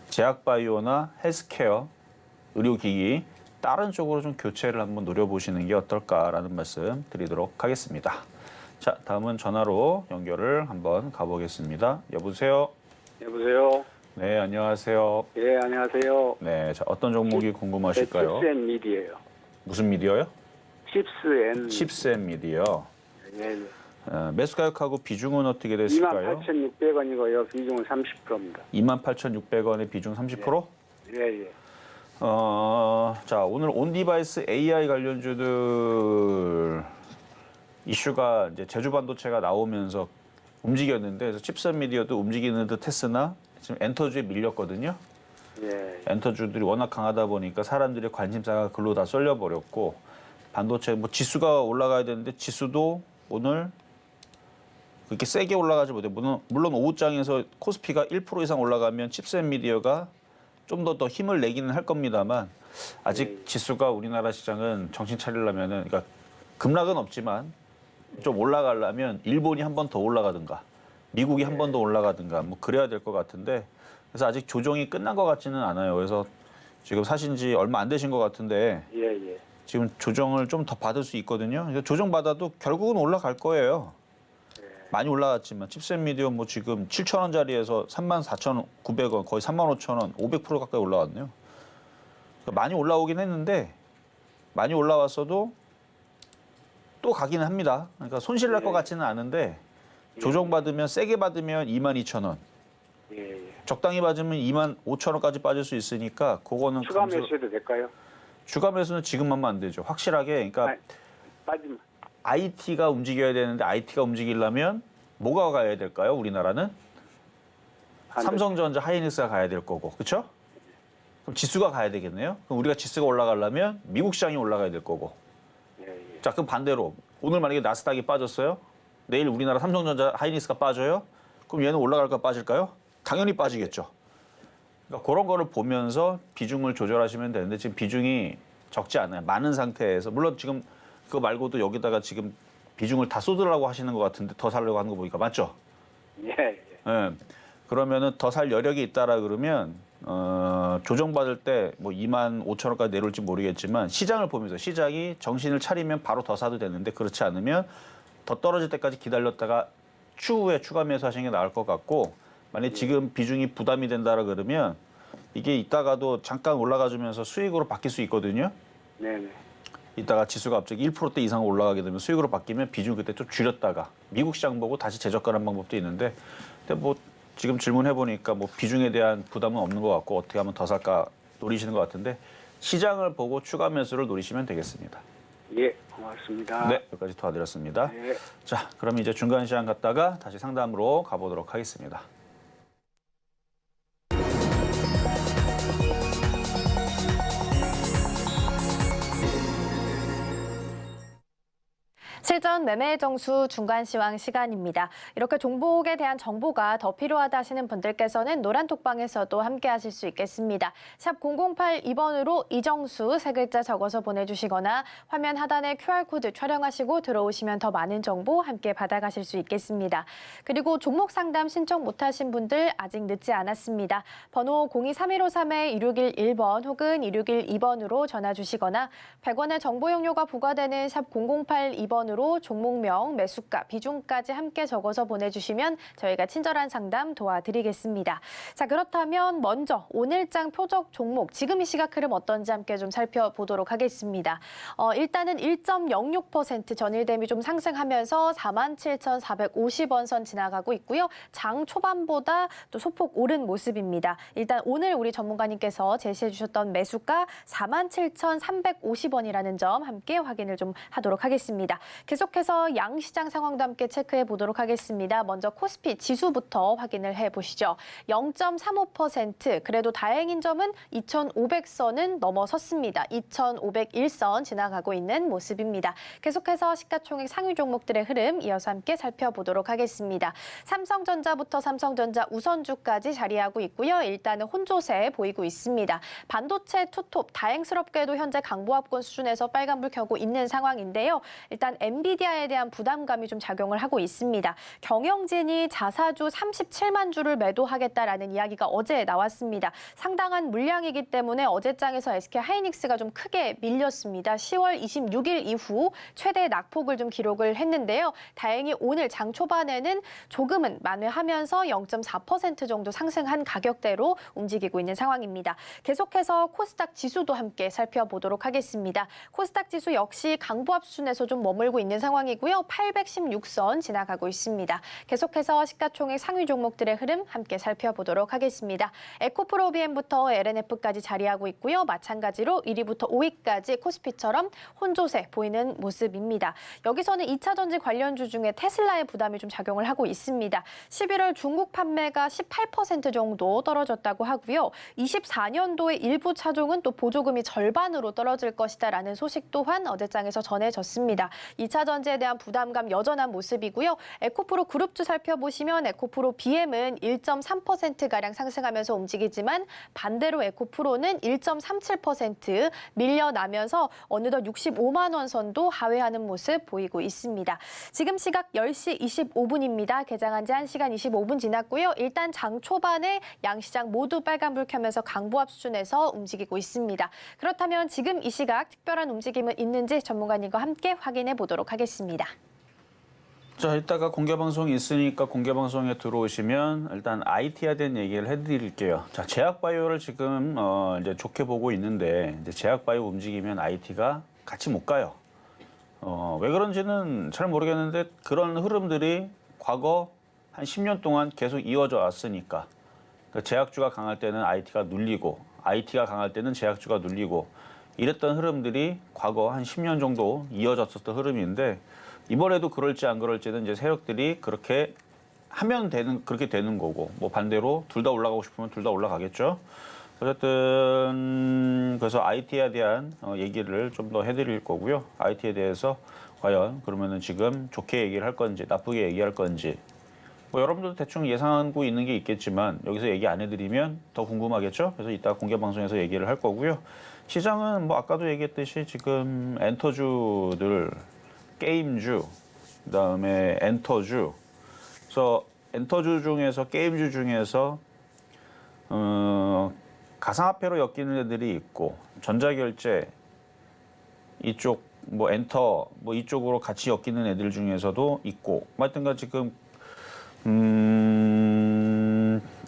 제약바이오나 헬스케어, 의료기기 다른 쪽으로 좀 교체를 한번 노려보시는 게 어떨까라는 말씀 드리도록 하겠습니다. 자, 다음은 전화로 연결을 한번 가보겠습니다. 여보세요? 여보세요. 네, 안녕하세요. 예, 안녕하세요. 네, 자, 어떤 종목이 궁금하실까요? 칩스앤 미디어요. 무슨 미디어요? 칩스앤. 칩스앤 미디어. 예, 예. 매수 가격하고 비중은 어떻게 됐을까요? 28,600원이고요. 비중은 30%입니다. 28,600원의 비중 30%? 예, 예. 자, 오늘 온디바이스 AI 관련주들 이슈가 이제 제주 반도체가 나오면서 움직였는데, 그래서 칩셋 미디어도 움직이는 듯 했으나 지금 엔터주에 밀렸거든요. 예. 엔터주들이 워낙 강하다 보니까 사람들의 관심사가 글로 다 쏠려버렸고, 반도체 뭐 지수가 올라가야 되는데 지수도 오늘 그렇게 세게 올라가지 못해. 물론 오후장에서 코스피가 1% 이상 올라가면 칩셋 미디어가 좀 더 힘을 내기는 할 겁니다만, 아직 지수가 우리나라 시장은 정신 차리려면은, 그러니까 급락은 없지만 좀 올라가려면 일본이 한 번 더 올라가든가 미국이 한 번 더 올라가든가 뭐 그래야 될 것 같은데, 그래서 아직 조정이 끝난 것 같지는 않아요. 그래서 지금 사신 지 얼마 안 되신 것 같은데 예, 예. 지금 조정을 좀 더 받을 수 있거든요. 그러니까 조정 받아도 결국은 올라갈 거예요. 많이 올라갔지만 칩셋 미디어 뭐 지금 7,000원짜리에서 34,900원, 거의 35,000원, 500% 가까이 올라왔네요. 그러니까 많이 올라오긴 했는데, 많이 올라왔어도 또 가기는 합니다. 그러니까 손실 날 것 같지는 않은데, 조정 받으면 세게 받으면 22,000원, 예, 예. 적당히 받으면 25,000원까지 빠질 수 있으니까 그거는 추가 매수해도 될까요? 추가 매수는 지금 하면 안 되죠. 확실하게. 그러니까 빠지면. IT가 움직여야 되는데, IT가 움직이려면 뭐가 가야 될까요? 우리나라는 삼성전자, 하이닉스가 가야 될 거고, 그렇죠? 그럼 지수가 가야 되겠네요. 그럼 우리가 지수가 올라가려면 미국 시장이 올라가야 될 거고. 예, 예. 자, 그럼 반대로 오늘 만약에 나스닥이 빠졌어요. 내일 우리나라 삼성전자, 하이닉스가 빠져요. 그럼 얘는 올라갈까 빠질까요? 당연히 빠지겠죠. 그러니까 그런 거를 보면서 비중을 조절하시면 되는데, 지금 비중이 적지 않아요. 많은 상태에서. 물론 지금 그거 말고도 여기다가 지금 비중을 다 쏟으려고 하시는 것 같은데, 더 살려고 하는 거 보니까 맞죠? 예, 예. 예. 그러면은 더 살 여력이 있다라 그러면 조정받을 때 뭐 25,000원까지 내려올지 모르겠지만, 시장을 보면서 시장이 정신을 차리면 바로 더 사도 되는데, 그렇지 않으면 더 떨어질 때까지 기다렸다가 추후에 추가 매수하시는 게 나을 것 같고, 만약 지금 비중이 부담이 된다라 그러면 이게 이따가도 잠깐 올라가주면서 수익으로 바뀔 수 있거든요. 네, 네. 이따가 지수가 갑자기 1%대 이상 올라가게 되면 수익으로 바뀌면 비중 그때 좀 줄였다가 미국 시장 보고 다시 재접근하는 방법도 있는데, 근데 뭐 지금 질문해 보니까 뭐 비중에 대한 부담은 없는 것 같고, 어떻게 하면 더 살까 노리시는 것 같은데, 시장을 보고 추가 매수를 노리시면 되겠습니다. 예, 고맙습니다. 네, 여기까지 도와드렸습니다. 예. 자, 그럼 이제 중간 시장 갔다가 다시 상담으로 가보도록 하겠습니다. 실전 매매 정수 중간 시황 시간입니다. 이렇게 종목에 대한 정보가 더 필요하다 하시는 분들께서는 노란톡방에서도 함께 하실 수 있겠습니다. 샵 0082번으로 이정수 세 글자 적어서 보내주시거나 화면 하단에 QR코드 촬영하시고 들어오시면 더 많은 정보 함께 받아가실 수 있겠습니다. 그리고 종목 상담 신청 못하신 분들 아직 늦지 않았습니다. 번호 023153-2611번 혹은 2612번으로 전화 주시거나 100원의 정보 용료가 부과되는 샵 0082번으로 종목명, 매수가, 비중까지 함께 적어서 보내주시면 저희가 친절한 상담 도와드리겠습니다. 자, 그렇다면 먼저 오늘장 표적 종목, 지금 이 시각 흐름 어떤지 함께 좀 살펴보도록 하겠습니다. 일단은 1.06% 전일 대비 좀 상승하면서 47,450원 선 지나가고 있고요. 장 초반보다 또 소폭 오른 모습입니다. 일단 오늘 우리 전문가님께서 제시해 주셨던 매수가 47,350원이라는 점 함께 확인을 좀 하도록 하겠습니다. 계속해서 양시장 상황도 함께 체크해 보도록 하겠습니다. 먼저 코스피 지수부터 확인을 해보시죠. 0.35%, 그래도 다행인 점은 2,500선은 넘어섰습니다. 2,501선 지나가고 있는 모습입니다. 계속해서 시가총액 상위 종목들의 흐름 이어서 함께 살펴보도록 하겠습니다. 삼성전자부터 삼성전자 우선주까지 자리하고 있고요. 일단은 혼조세 보이고 있습니다. 반도체 투톱 다행스럽게도 현재 강보합권 수준에서 빨간불 켜고 있는 상황인데요. 일단 엔비디아에 대한 부담감이 좀 작용을 하고 있습니다. 경영진이 자사주 37만 주를 매도하겠다라는 이야기가 어제 나왔습니다. 상당한 물량이기 때문에 어제장에서 SK 하이닉스가 좀 크게 밀렸습니다. 10월 26일 이후 최대 낙폭을 좀 기록을 했는데요. 다행히 오늘 장 초반에는 조금은 만회하면서 0.4% 정도 상승한 가격대로 움직이고 있는 상황입니다. 계속해서 코스닥 지수도 함께 살펴보도록 하겠습니다. 코스닥 지수 역시 강보합 수준에서 좀 머물고 있는 상황이고요. 816선 지나가고 있습니다. 계속해서 시가총액 상위 종목들의 흐름 함께 살펴보도록 하겠습니다. 에코프로비엠부터 LNF까지 자리하고 있고요. 마찬가지로 1위부터 5위까지 코스피처럼 혼조세 보이는 모습입니다. 여기서는 2차 전지 관련주 중에 테슬라의 부담이 좀 작용을 하고 있습니다. 11월 중국 판매가 18% 정도 떨어졌다고 하고요. 24년도에 일부 차종은 또 보조금이 절반으로 떨어질 것이다라는 소식 또한 어제장에서 전해졌습니다. 2차 전지에 대한 부담감 여전한 모습이고요. 에코프로 그룹주 살펴보시면 에코프로 BM은 1.3%가량 상승하면서 움직이지만 반대로 에코프로는 1.37% 밀려나면서 어느덧 65만 원 선도 하회하는 모습 보이고 있습니다. 지금 시각 10시 25분입니다. 개장한 지 1시간 25분 지났고요. 일단 장 초반에 양시장 모두 빨간불 켜면서 강보합 수준에서 움직이고 있습니다. 그렇다면 지금 이 시각 특별한 움직임은 있는지 전문가님과 함께 확인해 보도록 하겠습니다. 자, 이따가 공개방송이 있으니까 공개방송에 들어오시면 일단 IT에 대한 얘기를 해드릴게요. 자, 제약바이오를 지금 이제 좋게 보고 있는데 이제 제약바이오 움직이면 IT가 같이 못 가요. 왜 그런지는 잘 모르겠는데 그런 흐름들이 과거 한 10년 동안 계속 이어져 왔으니까 그러니까 제약주가 강할 때는 IT가 눌리고 IT가 강할 때는 제약주가 눌리고 이랬던 흐름들이 과거 한 10년 정도 이어졌었던 흐름인데 이번에도 그럴지 안 그럴지는 이제 세력들이 그렇게 하면 그렇게 되는 거고 뭐 반대로 둘 다 올라가고 싶으면 둘 다 올라가겠죠. 어쨌든 그래서 IT에 대한 얘기를 좀 더 해드릴 거고요. IT에 대해서 과연 그러면은 지금 좋게 얘기를 할 건지 나쁘게 얘기할 건지 뭐 여러분들도 대충 예상하고 있는 게 있겠지만 여기서 얘기 안 해드리면 더 궁금하겠죠. 그래서 이따 공개 방송에서 얘기를 할 거고요. 시장은 뭐 아까도 얘기했듯이 지금 엔터주들 게임주 그다음에 엔터주 그래서 엔터주 중에서 게임주 중에서 가상화폐로 엮이는 애들이 있고 전자결제 이쪽 뭐 엔터 뭐 이쪽으로 같이 엮이는 애들 중에서도 있고 하여튼간 지금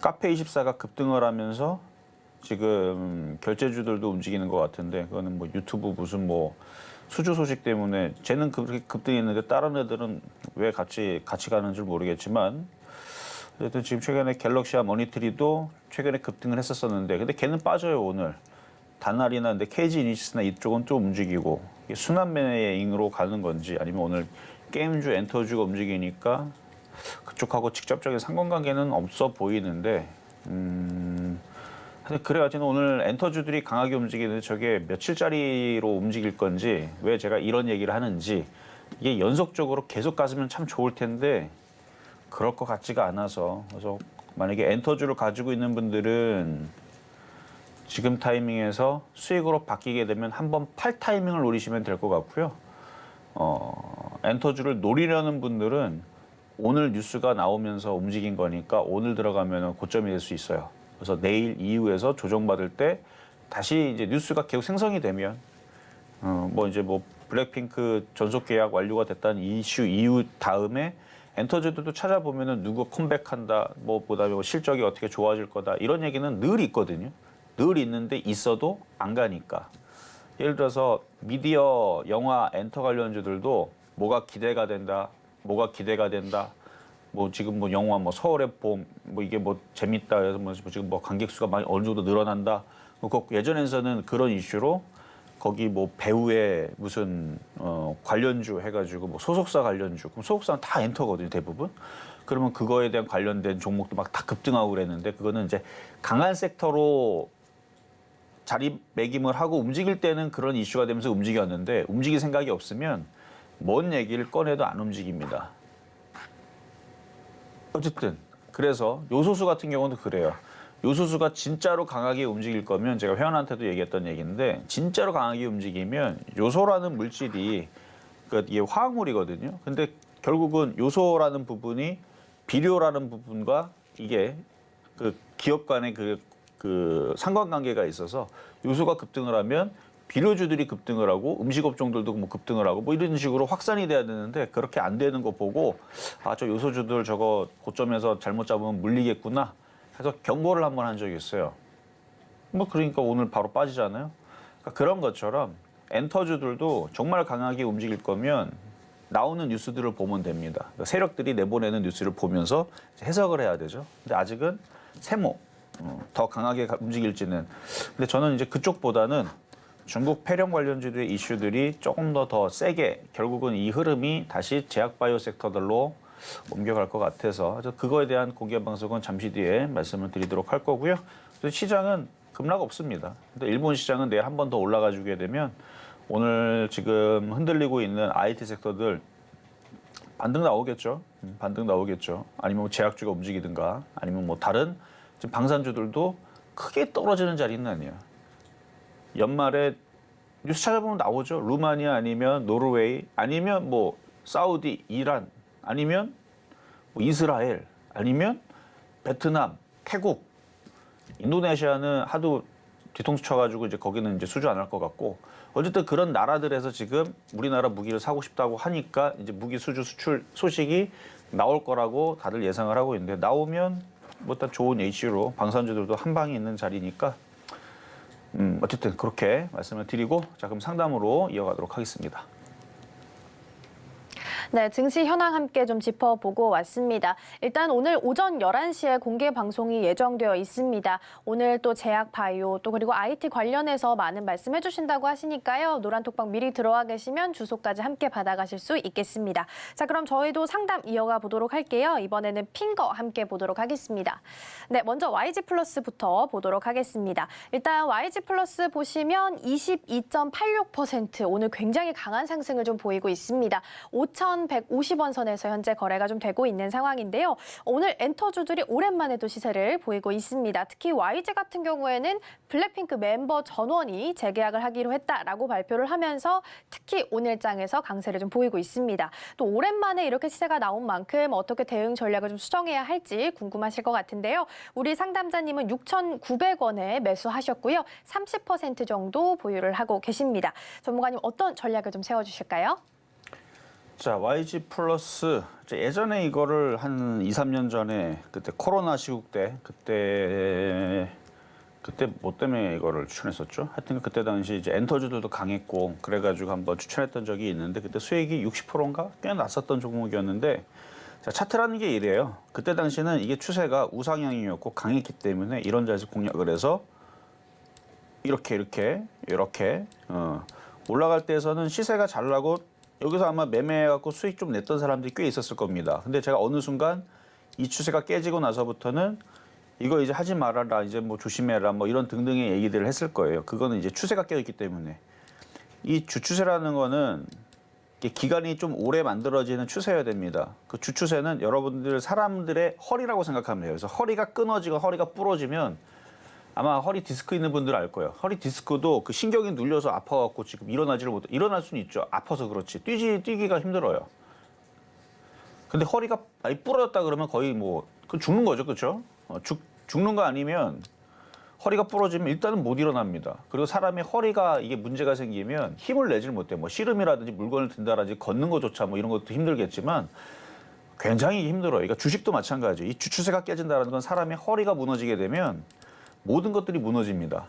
카페24가 급등을 하면서 지금 결제주들도 움직이는 것 같은데 그거는 뭐 유튜브 무슨 뭐 수주 소식 때문에 쟤는 그렇게 급등했는데 다른 애들은 왜 같이 가는 줄 모르겠지만 어쨌든 지금 최근에 갤럭시와 머니트리도 최근에 급등을 했었었는데 근데 걔는 빠져요 오늘 다날이나 근데 KG 이니시스나 이쪽은 또 움직이고 이게 순환 매매잉으로 가는 건지 아니면 오늘 게임주 엔터주가 움직이니까 그쪽하고 직접적인 상관관계는 없어 보이는데 그래가지고 오늘 엔터주들이 강하게 움직이는데 저게 며칠짜리로 움직일 건지 왜 제가 이런 얘기를 하는지 이게 연속적으로 계속 갔으면 참 좋을 텐데 그럴 것 같지가 않아서 그래서 만약에 엔터주를 가지고 있는 분들은 지금 타이밍에서 수익으로 바뀌게 되면 한번 팔 타이밍을 노리시면 될 것 같고요. 엔터주를 노리려는 분들은 오늘 뉴스가 나오면서 움직인 거니까 오늘 들어가면 고점이 될 수 있어요. 그래서 내일 이후에서 조정받을 때 다시 이제 뉴스가 계속 생성이 되면 뭐 이제 뭐 블랙핑크 전속 계약 완료가 됐다는 이슈 이후 다음에 엔터주들도 찾아보면은 누구 컴백한다, 뭐 그다음에 뭐 실적이 어떻게 좋아질 거다 이런 얘기는 늘 있거든요. 늘 있는데 있어도 안 가니까. 예를 들어서 미디어, 영화, 엔터 관련주들도 뭐가 기대가 된다, 뭐 지금 뭐 영화 뭐 서울의 봄, 뭐 이게 뭐 재밌다 해서 뭐 지금 뭐 관객 수가 많이 어느 정도 늘어난다. 그 예전에서는 그런 이슈로 거기 뭐 배우의 무슨 관련주 해가지고 뭐 소속사 관련주, 그럼 소속사는 다 엔터거든요, 대부분. 그러면 그거에 대한 관련된 종목도 막 다 급등하고 그랬는데, 그거는 이제 강한 섹터로 자리매김을 하고 움직일 때는 그런 이슈가 되면서 움직였는데, 움직일 생각이 없으면 뭔 얘기를 꺼내도 안 움직입니다. 어쨌든 그래서 요소수 같은 경우도 그래요. 요소수가 진짜로 강하게 움직일 거면, 제가 회원한테도 얘기했던 얘기인데, 진짜로 강하게 움직이면 요소라는 물질이, 그러니까 이게 화학물이거든요. 근데 결국은 요소라는 부분이 비료라는 부분과 이게 그 기업 간의 그 상관관계가 있어서, 요소가 급등을 하면 비료주들이 급등을 하고 음식업종들도 뭐 급등을 하고 뭐 이런 식으로 확산이 돼야 되는데, 그렇게 안 되는 거 보고 아, 저 요소주들 저거 고점에서 잘못 잡으면 물리겠구나 해서 경고를 한번 한 적이 있어요. 뭐 그러니까 오늘 바로 빠지잖아요. 그러니까 그런 것처럼 엔터주들도 정말 강하게 움직일 거면 나오는 뉴스들을 보면 됩니다. 그러니까 세력들이 내보내는 뉴스를 보면서 해석을 해야 되죠. 근데 아직은 세모 더 강하게 움직일지는. 근데 저는 이제 그쪽보다는 중국 폐렴 관련주들의 이슈들이 조금 더 세게, 결국은 이 흐름이 다시 제약바이오 섹터들로 옮겨갈 것 같아서 그거에 대한 공개 방송은 잠시 뒤에 말씀을 드리도록 할 거고요. 시장은 급락 없습니다. 근데 일본 시장은 내일 한 번 더 올라가 주게 되면, 오늘 지금 흔들리고 있는 IT 섹터들 반등 나오겠죠. 반등 나오겠죠. 아니면 뭐 제약주가 움직이든가, 아니면 뭐 다른 지금 방산주들도 크게 떨어지는 자리는 아니에요. 연말에 뉴스 찾아보면 나오죠. 루마니아 아니면 노르웨이 아니면 뭐 사우디, 이란 아니면 뭐 이스라엘 아니면 베트남, 태국, 인도네시아는 하도 뒤통수 쳐가지고 이제 거기는 이제 수주 안 할 것 같고, 어쨌든 그런 나라들에서 지금 우리나라 무기를 사고 싶다고 하니까 이제 무기 수주 수출 소식이 나올 거라고 다들 예상을 하고 있는데, 나오면 뭐 일단 좋은 이슈로 방산주들도 한 방에 있는 자리니까 어쨌든 그렇게 말씀을 드리고, 자 그럼 상담으로 이어가도록 하겠습니다. 네, 증시 현황 함께 좀 짚어보고 왔습니다. 일단 오늘 오전 11시에 공개 방송이 예정되어 있습니다. 오늘 또 제약 바이오 또 그리고 IT 관련해서 많은 말씀해 주신다고 하시니까요. 노란톡방 미리 들어와 계시면 주소까지 함께 받아가실 수 있겠습니다. 자, 그럼 저희도 상담 이어가 보도록 할게요. 이번에는 핑거 함께 보도록 하겠습니다. 네, 먼저 YG 플러스부터 보도록 하겠습니다. 일단 YG 플러스 보시면 22.86% 오늘 굉장히 강한 상승을 좀 보이고 있습니다. 5,150원 선에서 현재 거래가 좀 되고 있는 상황인데요. 오늘 엔터주들이 오랜만에 또 시세를 보이고 있습니다. 특히 YG 같은 경우에는 블랙핑크 멤버 전원이 재계약을 하기로 했다라고 발표를 하면서 특히 오늘장에서 강세를 좀 보이고 있습니다. 또 오랜만에 이렇게 시세가 나온 만큼 어떻게 대응 전략을 좀 수정해야 할지 궁금하실 것 같은데요. 우리 상담자님은 6,900원에 매수하셨고요. 30% 정도 보유를 하고 계십니다. 전문가님 어떤 전략을 좀 세워주실까요? 자, YG 플러스 예전에 이거를 한 2, 3년 전에 그때 코로나 시국 때 그때 뭐 때문에 이거를 추천했었죠? 하여튼 그때 당시 이제 엔터주들도 강했고 그래가지고 한번 추천했던 적이 있는데, 그때 수익이 60%인가 꽤 났었던 종목이었는데, 자, 차트라는 게 이래요. 그때 당시는 이게 추세가 우상향이었고 강했기 때문에 이런 자리에서 공략을 해서 이렇게 올라갈 때에서는 시세가 잘 나고 여기서 아마 매매해갖고 수익 좀 냈던 사람들이 꽤 있었을 겁니다. 근데 제가 어느 순간 이 추세가 깨지고 나서부터는 이거 이제 하지 말아라, 이제 뭐 조심해라, 뭐 이런 등등의 얘기들을 했을 거예요. 그거는 이제 추세가 깨졌기 때문에. 이 주추세라는 거는 기간이 좀 오래 만들어지는 추세여야 됩니다. 그 주추세는 여러분들 사람들의 허리라고 생각하면 돼요. 그래서 허리가 끊어지고 허리가 부러지면 아마 허리 디스크 있는 분들 알 거예요. 허리 디스크도 그 신경이 눌려서 아파갖고 지금 일어나지를 못해. 일어날 수는 있죠. 아파서 그렇지. 뛰기가 힘들어요. 근데 허리가 많이 부러졌다 그러면 거의 뭐 죽는 거죠, 그렇죠? 죽는 거 아니면 허리가 부러지면 일단은 못 일어납니다. 그리고 사람의 허리가 이게 문제가 생기면 힘을 내질 못해. 뭐 씨름이라든지 물건을 든다든지 걷는 것조차 뭐 이런 것도 힘들겠지만 굉장히 힘들어요. 그러니까 주식도 마찬가지예요. 이 주추세가 깨진다는 건 사람의 허리가 무너지게 되면 모든 것들이 무너집니다.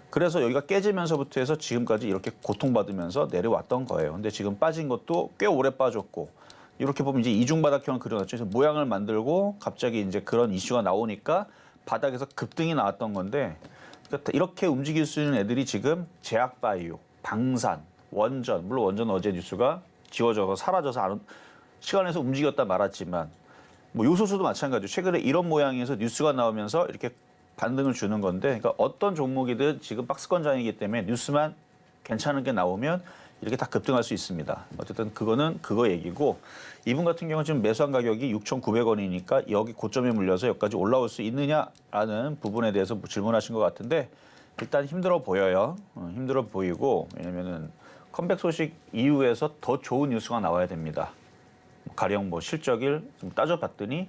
그래서 여기가 깨지면서부터 해서 지금까지 이렇게 고통받으면서 내려왔던 거예요. 근데 지금 빠진 것도 꽤 오래 빠졌고, 이렇게 보면 이제 이중바닥형을 그려놨죠. 그래서 모양을 만들고 갑자기 이제 그런 이슈가 나오니까 바닥에서 급등이 나왔던 건데, 그러니까 이렇게 움직일 수 있는 애들이 지금 제약바이오, 방산, 원전, 물론 원전은 어제 뉴스가 지워져서 사라져서 시간에서 움직였다 말았지만 뭐 요소수도 마찬가지죠. 최근에 이런 모양에서 뉴스가 나오면서 이렇게 반등을 주는 건데, 그러니까 어떤 종목이든 지금 박스권장이기 때문에 뉴스만 괜찮은 게 나오면 이렇게 다 급등할 수 있습니다. 어쨌든 그거는 그거 얘기고, 이분 같은 경우는 지금 매수한 가격이 6,900원이니까 여기 고점에 물려서 여기까지 올라올 수 있느냐라는 부분에 대해서 질문하신 것 같은데, 일단 힘들어 보여요. 힘들어 보이고, 왜냐면은 컴백 소식 이후에서 더 좋은 뉴스가 나와야 됩니다. 가령 뭐 실적을 좀 따져봤더니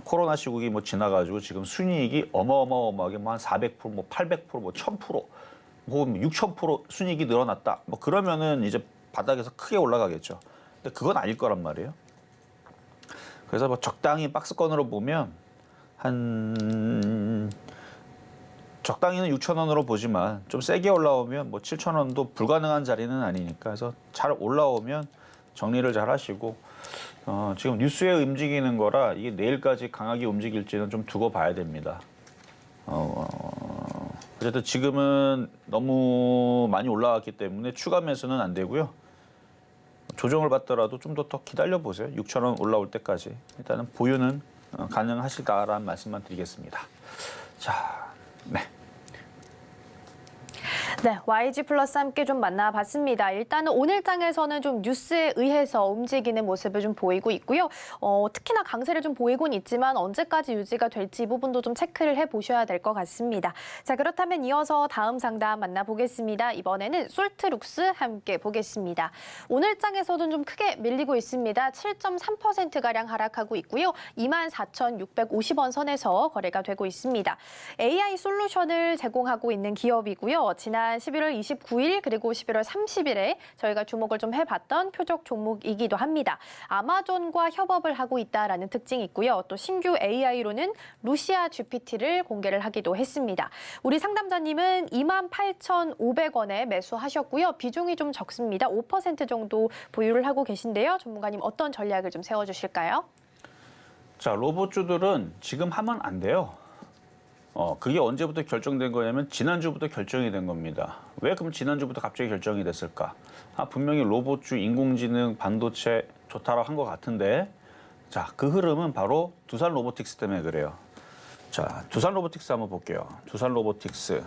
코로나 시국이 뭐 지나가지고 지금 순이익이 어마어마하게 뭐 한 400%, 뭐 800%, 뭐 1000%, 뭐 6000% 순이익이 늘어났다. 뭐 그러면은 이제 바닥에서 크게 올라가겠죠. 근데 그건 아닐 거란 말이에요. 그래서 뭐 적당히 박스권으로 보면 한 적당히는 6,000원으로 보지만 좀 세게 올라오면 뭐 7,000원도 불가능한 자리는 아니니까, 그래서 잘 올라오면 정리를 잘 하시고, 지금 뉴스에 움직이는 거라 이게 내일까지 강하게 움직일지는 좀 두고 봐야 됩니다. 어쨌든 지금은 너무 많이 올라왔기 때문에 추가 매수는 안 되고요. 조정을 받더라도 좀 더 기다려 보세요. 6,000원 올라올 때까지 일단은 보유는 가능하시다라는 말씀만 드리겠습니다. 자, 네. 네, YG 플러스 함께 좀 만나봤습니다. 일단은 오늘 장에서는 좀 뉴스에 의해서 움직이는 모습을 좀 보이고 있고요. 특히나 강세를 좀 보이곤 있지만 언제까지 유지가 될지 이 부분도 좀 체크를 해보셔야 될 것 같습니다. 자, 그렇다면 이어서 다음 상담 만나보겠습니다. 이번에는 솔트룩스 함께 보겠습니다. 오늘 장에서도 좀 크게 밀리고 있습니다. 7.3%가량 하락하고 있고요. 24,650원 선에서 거래가 되고 있습니다. AI 솔루션을 제공하고 있는 기업이고요. 지난 11월 29일 그리고 11월 30일에 저희가 주목을 좀 해봤던 표적 종목이기도 합니다. 아마존과 협업을 하고 있다라는 특징이 있고요. 또 신규 AI로는 루시아 GPT를 공개를 하기도 했습니다. 우리 상담자님은 28,500원에 매수하셨고요. 비중이 좀 적습니다. 5% 정도 보유를 하고 계신데요. 전문가님 어떤 전략을 좀 세워주실까요? 자, 로봇주들은 지금 하면 안 돼요. 그게 언제부터 결정된 거냐면 지난주부터 결정이 된 겁니다. 왜 그럼 지난주부터 갑자기 결정이 됐을까? 분명히 로봇주, 인공지능, 반도체 좋다라고 한 것 같은데, 자, 그 흐름은 바로 두산 로보틱스 때문에 그래요. 자, 두산 로보틱스 한번 볼게요. 두산 로보틱스.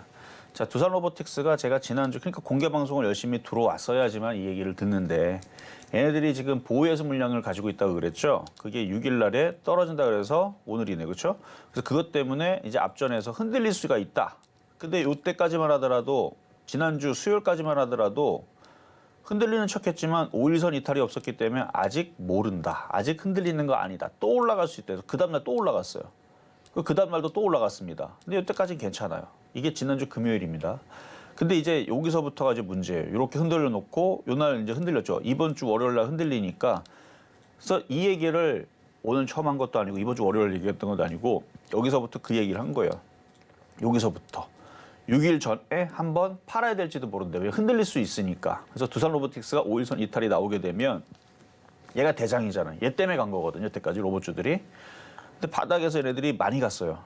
자, 두산 로보틱스가 제가 지난주, 그러니까 공개 방송을 열심히 들어왔어야지만 이 얘기를 듣는데, 얘네들이 지금 보호예수 물량을 가지고 있다고 그랬죠. 그게 6일 날에 떨어진다 그래서 오늘이네, 그렇죠? 그래서 그것 때문에 이제 앞전에서 흔들릴 수가 있다. 근데 이때까지만 하더라도, 지난주 수요일까지만 하더라도 흔들리는 척했지만 5일선 이탈이 없었기 때문에 아직 모른다. 아직 흔들리는 거 아니다. 또 올라갈 수 있다. 그 다음날 또 올라갔어요. 그 다음날도 또 올라갔습니다. 근데 이때까지는 괜찮아요. 이게 지난주 금요일입니다. 근데 이제 여기서부터가 이제 문제예요. 이렇게 흔들려 놓고 요날 이제 흔들렸죠. 이번 주 월요일 날 흔들리니까. 그래서 이 얘기를 오늘 처음 한 것도 아니고 이번 주 월요일 얘기했던 것도 아니고 여기서부터 그 얘기를 한 거예요. 여기서부터. 6일 전에 한번 팔아야 될지도 모른다. 왜 흔들릴 수 있으니까. 그래서 두산 로보틱스가 5일선 이탈이 나오게 되면 얘가 대장이잖아요. 얘 때문에 간 거거든요. 여태까지 로봇주들이. 근데 바닥에서 얘네들이 많이 갔어요.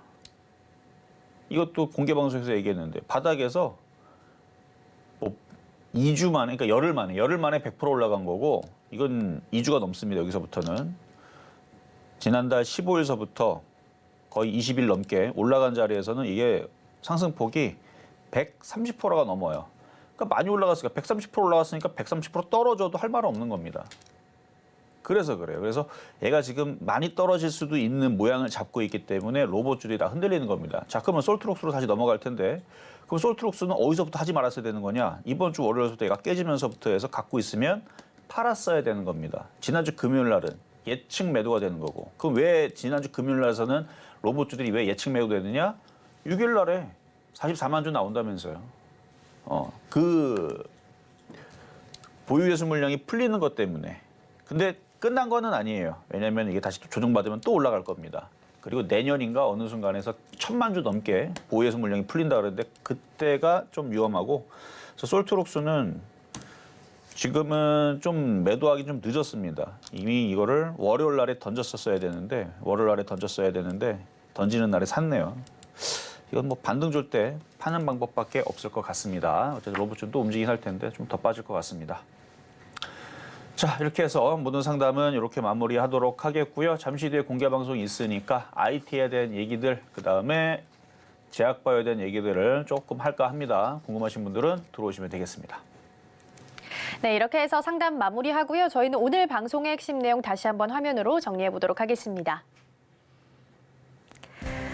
이것도 공개 방송에서 얘기했는데 바닥에서 뭐 2주 만에, 그러니까 열흘 만에 100% 올라간 거고, 이건 2주가 넘습니다. 여기서부터는. 지난달 15일서부터 거의 20일 넘게 올라간 자리에서는 이게 상승폭이 130%가 넘어요. 그러니까 많이 올라갔으니까 130% 올라갔으니까 130% 떨어져도 할 말은 없는 겁니다. 그래서 그래요. 그래서 얘가 지금 많이 떨어질 수도 있는 모양을 잡고 있기 때문에 로봇줄이 다 흔들리는 겁니다. 자, 그러면 솔트룩스로 다시 넘어갈 텐데, 그럼 솔트룩스는 어디서부터 하지 말았어야 되는 거냐? 이번 주 월요일부터 얘가 깨지면서부터 해서 갖고 있으면 팔았어야 되는 겁니다. 지난주 금요일 날은 예측 매도가 되는 거고. 그럼 왜 지난주 금요일 날에서는 로봇주들이 왜 예측 매도되느냐? 6일 날에 44만 주 나온다면서요. 그 보유예수 물량이 풀리는 것 때문에. 근데 끝난 거는 아니에요. 왜냐하면 이게 다시 또 조정받으면 또 올라갈 겁니다. 그리고 내년인가 어느 순간에서 1000만 주 넘게 보유예수 물량이 풀린다 그러는데 그때가 좀 위험하고, 그래서 솔트룩스는 지금은 좀 매도하기 좀 늦었습니다. 이미 이거를 월요일 날에 던졌어야 되는데 던지는 날에 샀네요. 이건 뭐 반등 줄 때 파는 방법밖에 없을 것 같습니다. 어쨌든 로봇은 또 움직이긴 할 텐데 좀 더 빠질 것 같습니다. 자, 이렇게 해서 모든 상담은 이렇게 마무리하도록 하겠고요. 잠시 뒤에 공개 방송이 있으니까 IT에 대한 얘기들, 그다음에 제약바이오에 대한 얘기들을 조금 할까 합니다. 궁금하신 분들은 들어오시면 되겠습니다. 네, 이렇게 해서 상담 마무리하고요. 저희는 오늘 방송의 핵심 내용 다시 한번 화면으로 정리해 보도록 하겠습니다.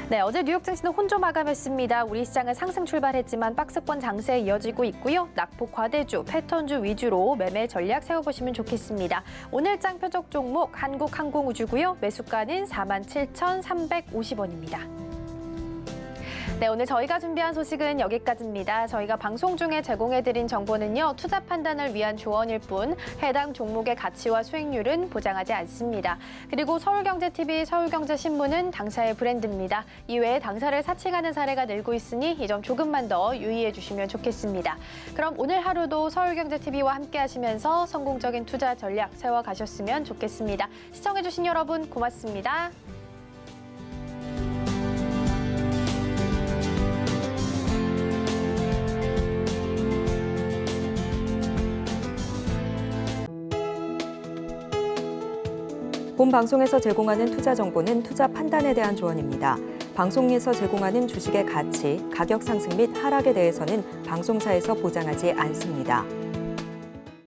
네, 어제 뉴욕 증시는 혼조 마감했습니다. 우리 시장은 상승 출발했지만 박스권 장세에 이어지고 있고요. 낙폭 과대주, 패턴주 위주로 매매 전략 세워보시면 좋겠습니다. 오늘 장 표적 종목 한국항공우주고요. 매수가는 47,350원입니다. 네, 오늘 저희가 준비한 소식은 여기까지입니다. 저희가 방송 중에 제공해드린 정보는요, 투자 판단을 위한 조언일 뿐 해당 종목의 가치와 수익률은 보장하지 않습니다. 그리고 서울경제TV, 서울경제신문은 당사의 브랜드입니다. 이외에 당사를 사칭하는 사례가 늘고 있으니 이 점 조금만 더 유의해 주시면 좋겠습니다. 그럼 오늘 하루도 서울경제TV와 함께 하시면서 성공적인 투자 전략 세워가셨으면 좋겠습니다. 시청해주신 여러분 고맙습니다. 본 방송에서 제공하는 투자 정보는 투자 판단에 대한 조언입니다. 방송에서 제공하는 주식의 가치, 가격 상승 및 하락에 대해서는 방송사에서 보장하지 않습니다.